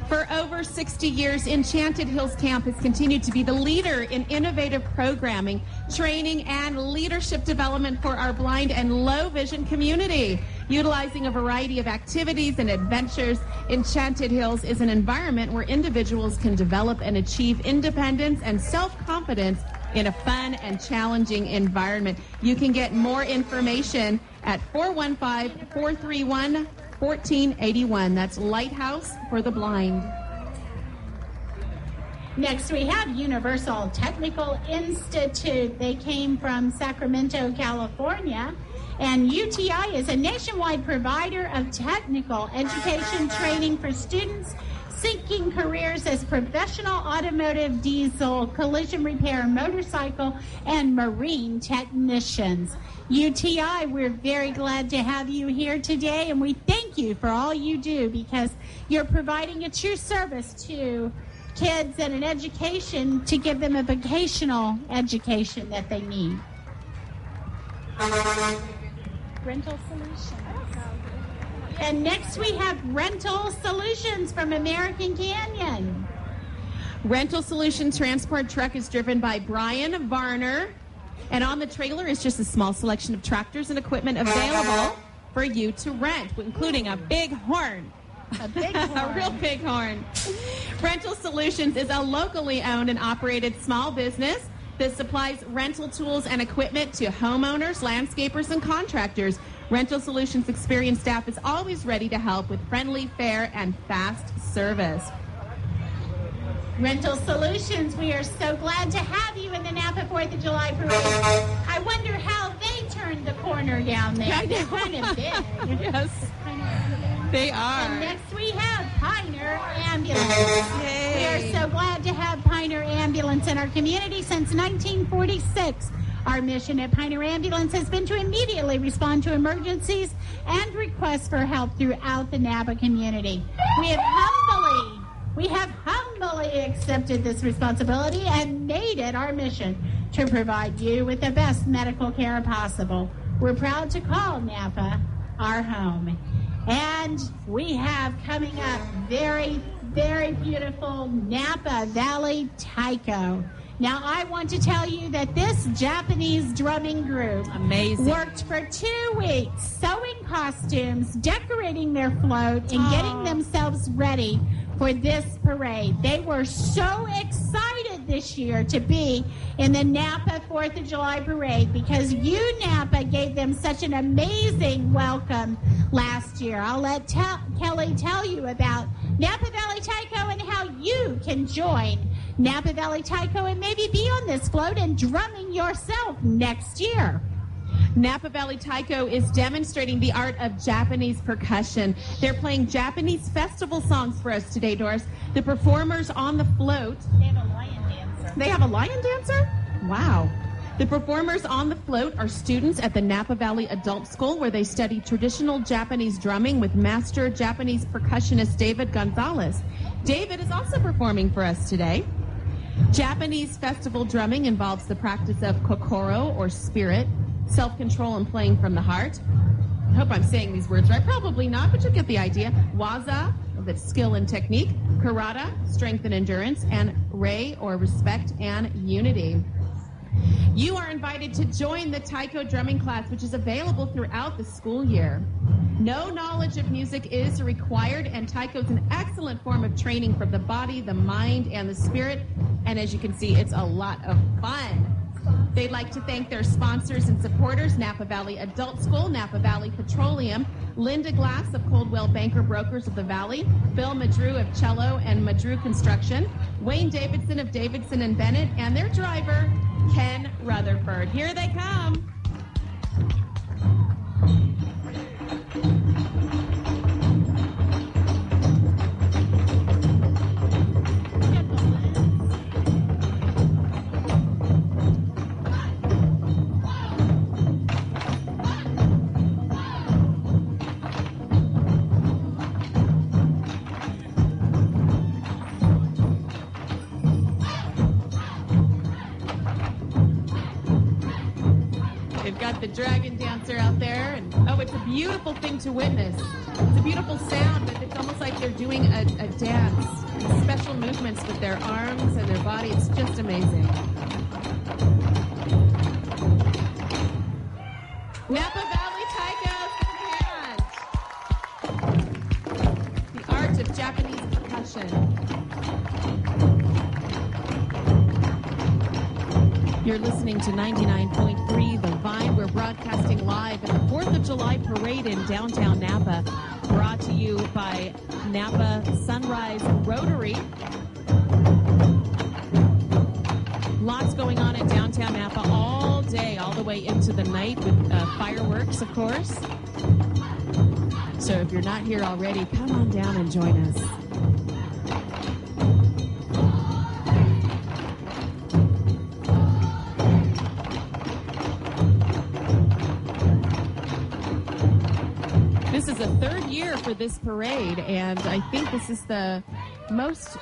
For over 60 years, Enchanted Hills Camp has continued to be the leader in innovative programming, training, and leadership development for our blind and low vision community. Utilizing a variety of activities and adventures, Enchanted Hills is an environment where individuals can develop and achieve independence and self-confidence in a fun and challenging environment. You can get more information at 415-431-1481. That's Lighthouse for the Blind. Next, we have Universal Technical Institute. They came from Sacramento, California. And UTI is a nationwide provider of technical education training for students seeking careers as professional automotive, diesel, collision repair, motorcycle, and marine technicians. UTI, we're very glad to have you here today, and we thank you for all you do because you're providing a true service to kids and an education to give them a vocational education that they need. Rental Solutions. And next we have Rental Solutions from American Canyon. Rental Solution transport truck is driven by Brian Varner. And on the trailer is just a small selection of tractors and equipment available for you to rent, including a big horn. A big horn. A real big horn. Rental Solutions is a locally owned and operated small business that supplies rental tools and equipment to homeowners, landscapers, and contractors. Rental Solutions experienced staff is always ready to help with friendly, fair, and fast service. Rental Solutions, we are so glad to have you in the Napa 4th of July Parade. I wonder how they turned the corner down there. They're kind of big. Yes, they are. And next we have Pioneer Ambulance. Yay. We are so glad to have Pioneer Ambulance in our community since 1946. Our mission at Pioneer Ambulance has been to immediately respond to emergencies and requests for help throughout the Napa community. We have humbly accepted this responsibility and made it our mission to provide you with the best medical care possible. We're proud to call Napa our home. And we have coming up very, very beautiful Napa Valley Taiko. Now, I want to tell you that this Japanese drumming group worked for 2 weeks sewing costumes, decorating their float, and getting themselves ready for this parade. They were so excited this year to be in the Napa 4th of July Parade because Napa gave them such an amazing welcome last year. I'll let Kellie tell you about Napa Valley Taiko and how you can join Napa Valley Taiko and maybe be on this float and drumming yourself next year. Napa Valley Taiko is demonstrating the art of Japanese percussion. They're playing Japanese festival songs for us today, Doris. The performers on the float... They have a lion dancer. They have a lion dancer? Wow. The performers on the float are students at the Napa Valley Adult School where they study traditional Japanese drumming with master Japanese percussionist David Gonzalez. David is also performing for us today. Japanese festival drumming involves the practice of kokoro, or spirit, self-control and playing from the heart. I hope I'm saying these words right. Probably not, but you get the idea. Waza, that's skill and technique. Karada, strength and endurance. And rei, or respect and unity. You are invited to join the Taiko drumming class, which is available throughout the school year. No knowledge of music is required, and taiko is an excellent form of training for the body, the mind, and the spirit. And as you can see, it's a lot of fun. They'd like to thank their sponsors and supporters, Napa Valley Adult School, Napa Valley Petroleum, Linda Glass of Coldwell Banker Brokers of the Valley, Bill Madru of Cello and Madru Construction, Wayne Davidson of Davidson and Bennett, and their driver, Ken Rutherford. Here they come. The dragon dancer out there, and oh, it's a beautiful thing to witness. It's a beautiful sound, but it's almost like they're doing a dance, special movements with their arms and their body. It's just amazing. Napa Valley Taiko band. The art of Japanese percussion. You're listening to 99.3 The Vine. We're broadcasting live at the 4th of July Parade in downtown Napa, brought to you by Napa Sunrise Rotary. Lots going on in downtown Napa all day, all the way into the night with fireworks, of course. So if you're not here already, come on down and join us. This is the third year for this parade, and I think this is the most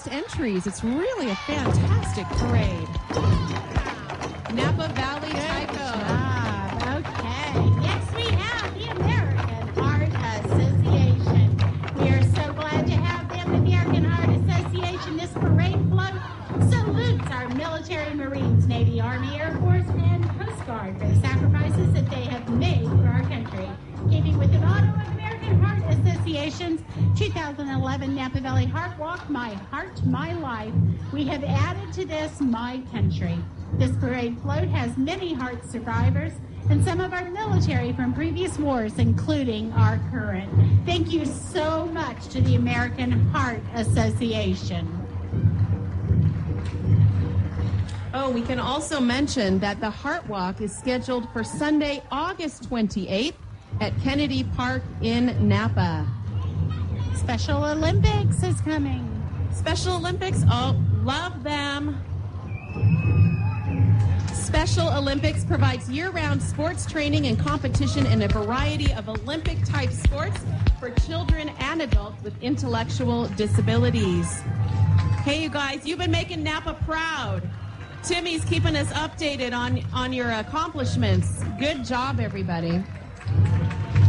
entries. It's really a fantastic parade. Napa Valley Taiko. Okay. Next we have the American Heart Association. We are so glad to have them. The American Heart Association. This parade float salutes our military, Marines, Navy, Army, Air Force, and Coast Guard for the sacrifices that they have made for our country. Keeping with the motto of American Heart Association's 2011 Napa Valley Heart Walk, My Heart, My Life, we have added to this My Country. This parade float has many heart survivors and some of our military from previous wars, including our current. Thank you so much to the American Heart Association. Oh, we can also mention that the Heart Walk is scheduled for Sunday, August 28th at Kennedy Park in Napa. Special Olympics is coming. Special Olympics, oh, love them. Special Olympics provides year-round sports training and competition in a variety of Olympic-type sports for children and adults with intellectual disabilities. Hey, you guys, you've been making Napa proud. Timmy's keeping us updated on your accomplishments. Good job, everybody.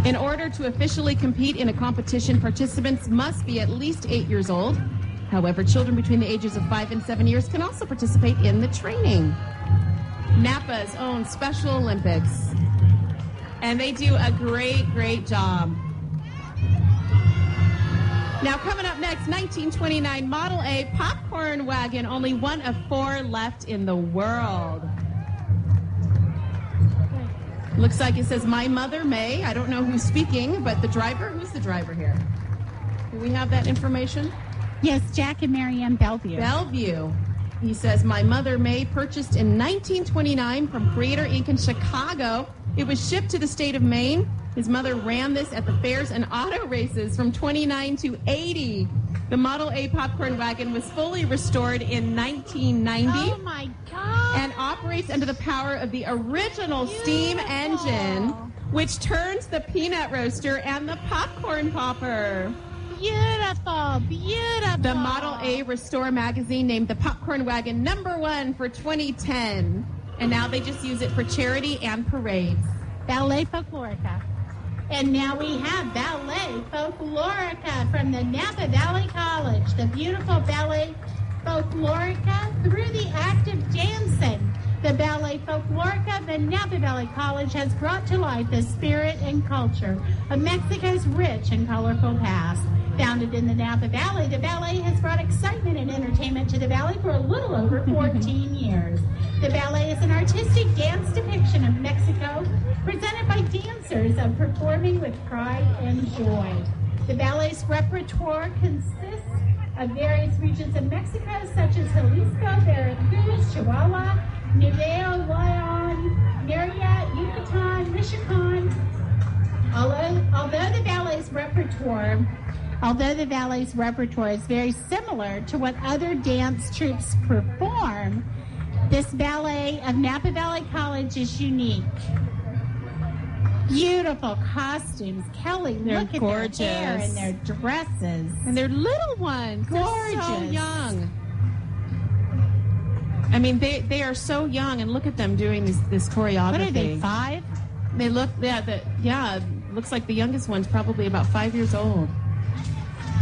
In order to officially compete in a competition, participants must be at least 8 years old. However, children between the ages of 5 and 7 years can also participate in the training. Napa's own Special Olympics. And they do a great, great job. Now, coming up next, 1929 Model A popcorn wagon, only one of 4 left in the world. Looks like it says, My Mother May. I don't know who's speaking, but the driver, who's the driver here? Do we have that information? Yes, Jack and Marianne Bellevue. Bellevue. He says, My Mother May, purchased in 1929 from Creator Inc. in Chicago. It was shipped to the state of Maine. His mother ran this at the fairs and auto races from 29 to 80. The Model A popcorn wagon was fully restored in 1990. Oh, my God. And operates under the power of the original steam engine, which turns the peanut roaster and the popcorn popper. Beautiful, beautiful. The Model A Restore magazine named the popcorn wagon #1 for 2010. And now they just use it for charity and parades. Ballet Folklorica. And now we have Ballet Folklorica from the Napa Valley College. The beautiful Ballet Folklorica through the act of dancing The Ballet Folkloric of the Napa Valley College has brought to life the spirit and culture of Mexico's rich and colorful past. Founded in the Napa Valley, the ballet has brought excitement and entertainment to the valley for a little over 14 years. The ballet is an artistic dance depiction of Mexico presented by dancers of performing with pride and joy. The ballet's repertoire consists of various regions of Mexico, such as Jalisco, Veracruz, Chihuahua, Nuevo Leon, Mérida, Yucatan, Michoacán. Although the ballet's repertoire is very similar to what other dance troupes perform, this ballet of Napa Valley College is unique. Beautiful costumes. Kellie, look at gorgeous. Their hair and their dresses. And they're little ones. Gorgeous. They're so young. I mean, they are so young, and look at them doing this choreography. What are they, 5? They look, looks like the youngest one's probably about 5 years old.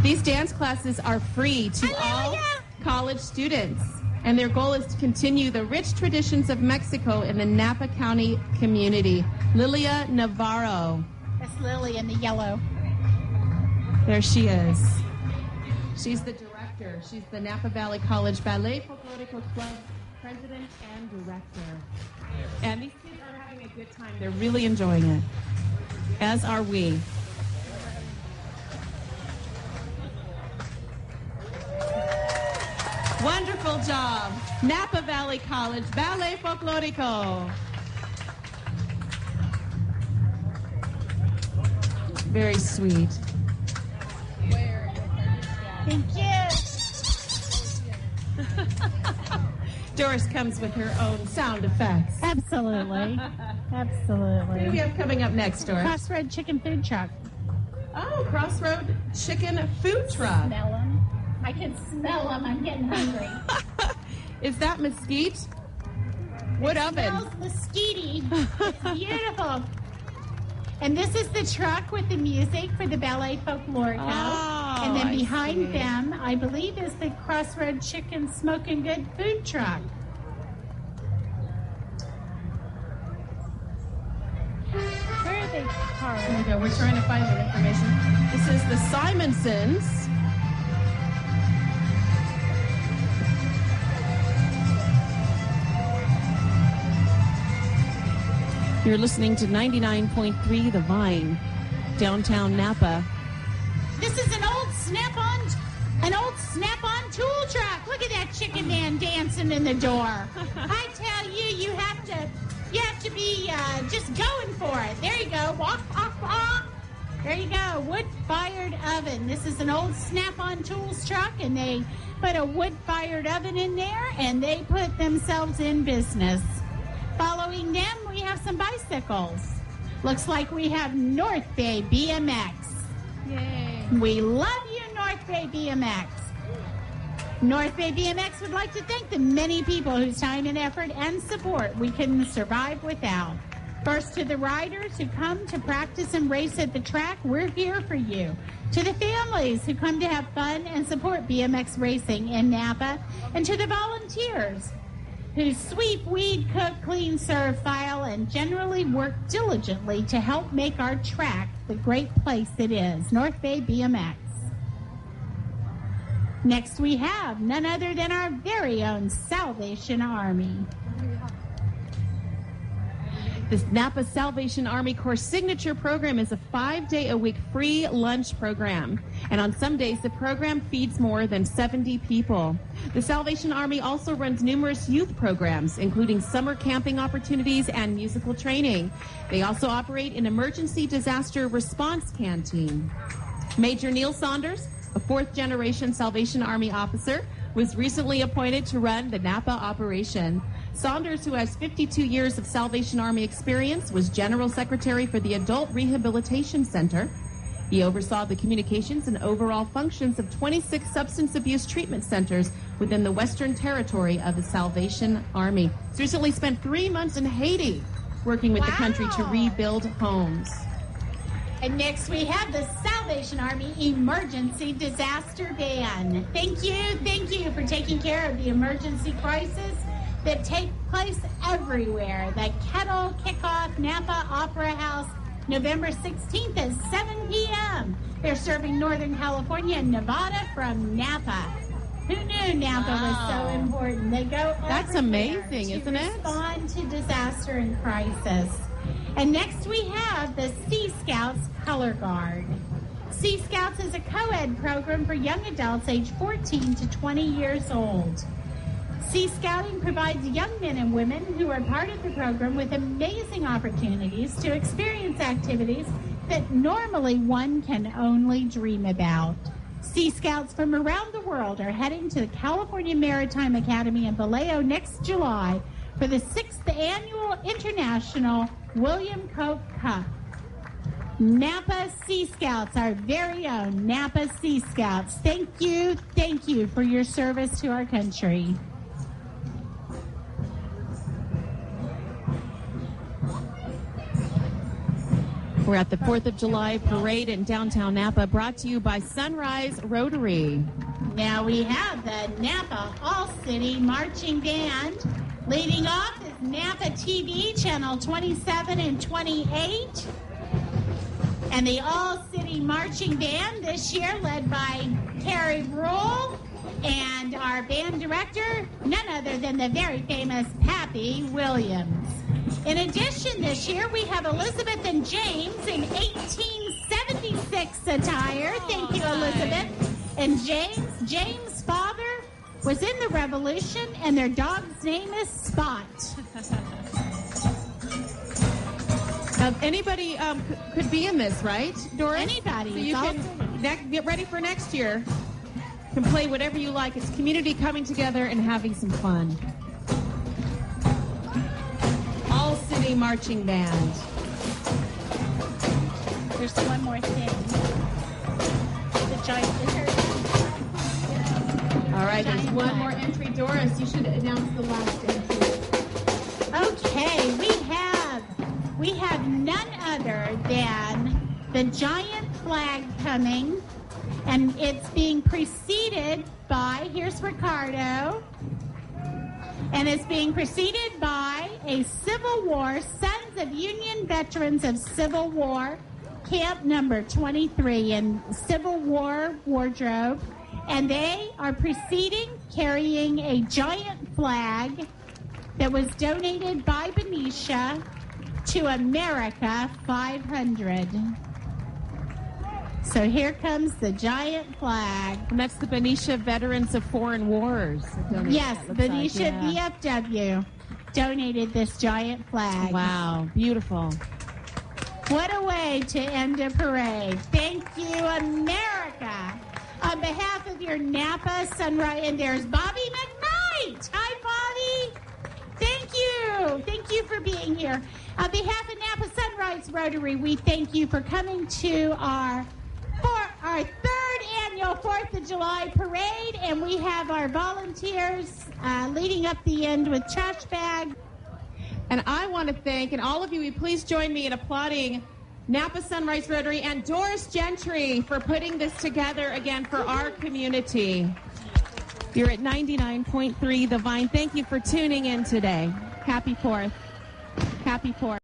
These dance classes are free to all college students, and their goal is to continue the rich traditions of Mexico in the Napa County community. Lilia Navarro. That's Lily in the yellow. There she is. She's the director. She's the Napa Valley College Ballet Folklorico Club president and director. And these kids are having a good time. They're really enjoying it, as are we. Wonderful job. Napa Valley College Ballet Folklorico. Very sweet. Thank you. Doris comes with her own sound effects. Absolutely. Absolutely. What do we have coming up next, Doris? Crossroad Chicken Food Truck. Oh, Crossroad Chicken Food Truck. Smell them. I can smell them. I'm getting hungry. Is that mesquite? Wood oven. It smells mesquite-y. It's beautiful. And this is the truck with the music for the Ballet Folklorico. Oh, and then I behind see. them, I believe, is the Crossroad Chicken Smoking Good Food Truck. Where are they parked? There we go. We're trying to find the information. This is the Simonsons. You're listening to 99.3 The Vine, downtown Napa. This is an old Snap-on tool truck. Look at that chicken man dancing in the door. I tell you, you have to be just going for it. There you go. Walk, walk, walk. There you go. Wood-fired oven. This is an old Snap-on tools truck, and they put a wood-fired oven in there, and they put themselves in business. Following them, we have some bicycles. Looks like we have North Bay BMX. Yay. We love you, North Bay BMX. North Bay BMX would like to thank the many people whose time and effort and support we couldn't survive without. First, to the riders who come to practice and race at the track, we're here for you. To the families who come to have fun and support BMX racing in Napa, and to the volunteers who sweep, weed, cook, clean, serve, file, and generally work diligently to help make our track the great place it is, North Bay BMX. Next we have none other than our very own Salvation Army. This Napa Salvation Army Corps signature program is a 5-day-a-week free lunch program. And on some days, the program feeds more than 70 people. The Salvation Army also runs numerous youth programs, including summer camping opportunities and musical training. They also operate an emergency disaster response canteen. Major Neil Saunders, a fourth-generation Salvation Army officer, was recently appointed to run the Napa operation. Saunders, who has 52 years of Salvation Army experience, was General Secretary for the Adult Rehabilitation Center. He oversaw the communications and overall functions of 26 substance abuse treatment centers within the Western Territory of the Salvation Army. He's recently spent 3 months in Haiti working with the country to rebuild homes. And next we have the Salvation Army Emergency Disaster Van. Thank you for taking care of the emergency crisis that take place everywhere. The Kettle Kickoff Napa Opera House, November 16th at 7 p.m. They're serving Northern California and Nevada from Napa. Who knew Napa was so important? They go That's amazing, isn't it? Respond to disaster and crisis. And next we have the Sea Scouts Color Guard. Sea Scouts is a co-ed program for young adults aged 14 to 20 years old. Sea Scouting provides young men and women who are part of the program with amazing opportunities to experience activities that normally one can only dream about. Sea Scouts from around the world are heading to the California Maritime Academy in Vallejo next July for the 6th Annual International William Cope Cup. Napa Sea Scouts, our very own Napa Sea Scouts. Thank you for your service to our country. We're at the 4th of July parade in downtown Napa, brought to you by Sunrise Rotary. Now we have the Napa All-City Marching Band. Leading off is Napa TV, Channel 27 and 28. And the All-City Marching Band this year led by Carrie Rule and our band director, none other than the very famous Pappy Williams. In addition, this year we have Elizabeth and James in 1876 attire. Thank you, Elizabeth. And James' father was in the Revolution, and their dog's name is Spot. Anybody could be in this, right, Doris? Anybody. So you can get ready for next year. You can play whatever you like. It's community coming together and having some fun. All-City Marching Band. There's one more thing. The giant All right, there's one more entry. Doris, you should announce the last entry. Okay, we have none other than the giant flag coming, and it's being preceded by, here's Ricardo, and it's being preceded by a Civil War, Sons of Union Veterans of Civil War, Camp number 23 in Civil War wardrobe, and they are preceding carrying a giant flag that was donated by Benicia to America 500. So here comes the giant flag. And that's the Benicia Veterans of Foreign Wars. Yes, Benicia VFW donated this giant flag. Wow, beautiful. What a way to end a parade. Thank you, America. On behalf of your Napa Sunrise, and there's Bobby McKnight. Hi, Bobby. Thank you. Thank you for being here. On behalf of Napa Sunrise Rotary, we thank you for coming to our third annual 4th of July parade, and we have our volunteers leading up the end with trash bags. And I want to thank, and all of you, please join me in applauding Napa Sunrise Rotary and Doris Gentry for putting this together again for our community. You're at 99.3 The Vine. Thank you for tuning in today. Happy 4th. Happy 4th.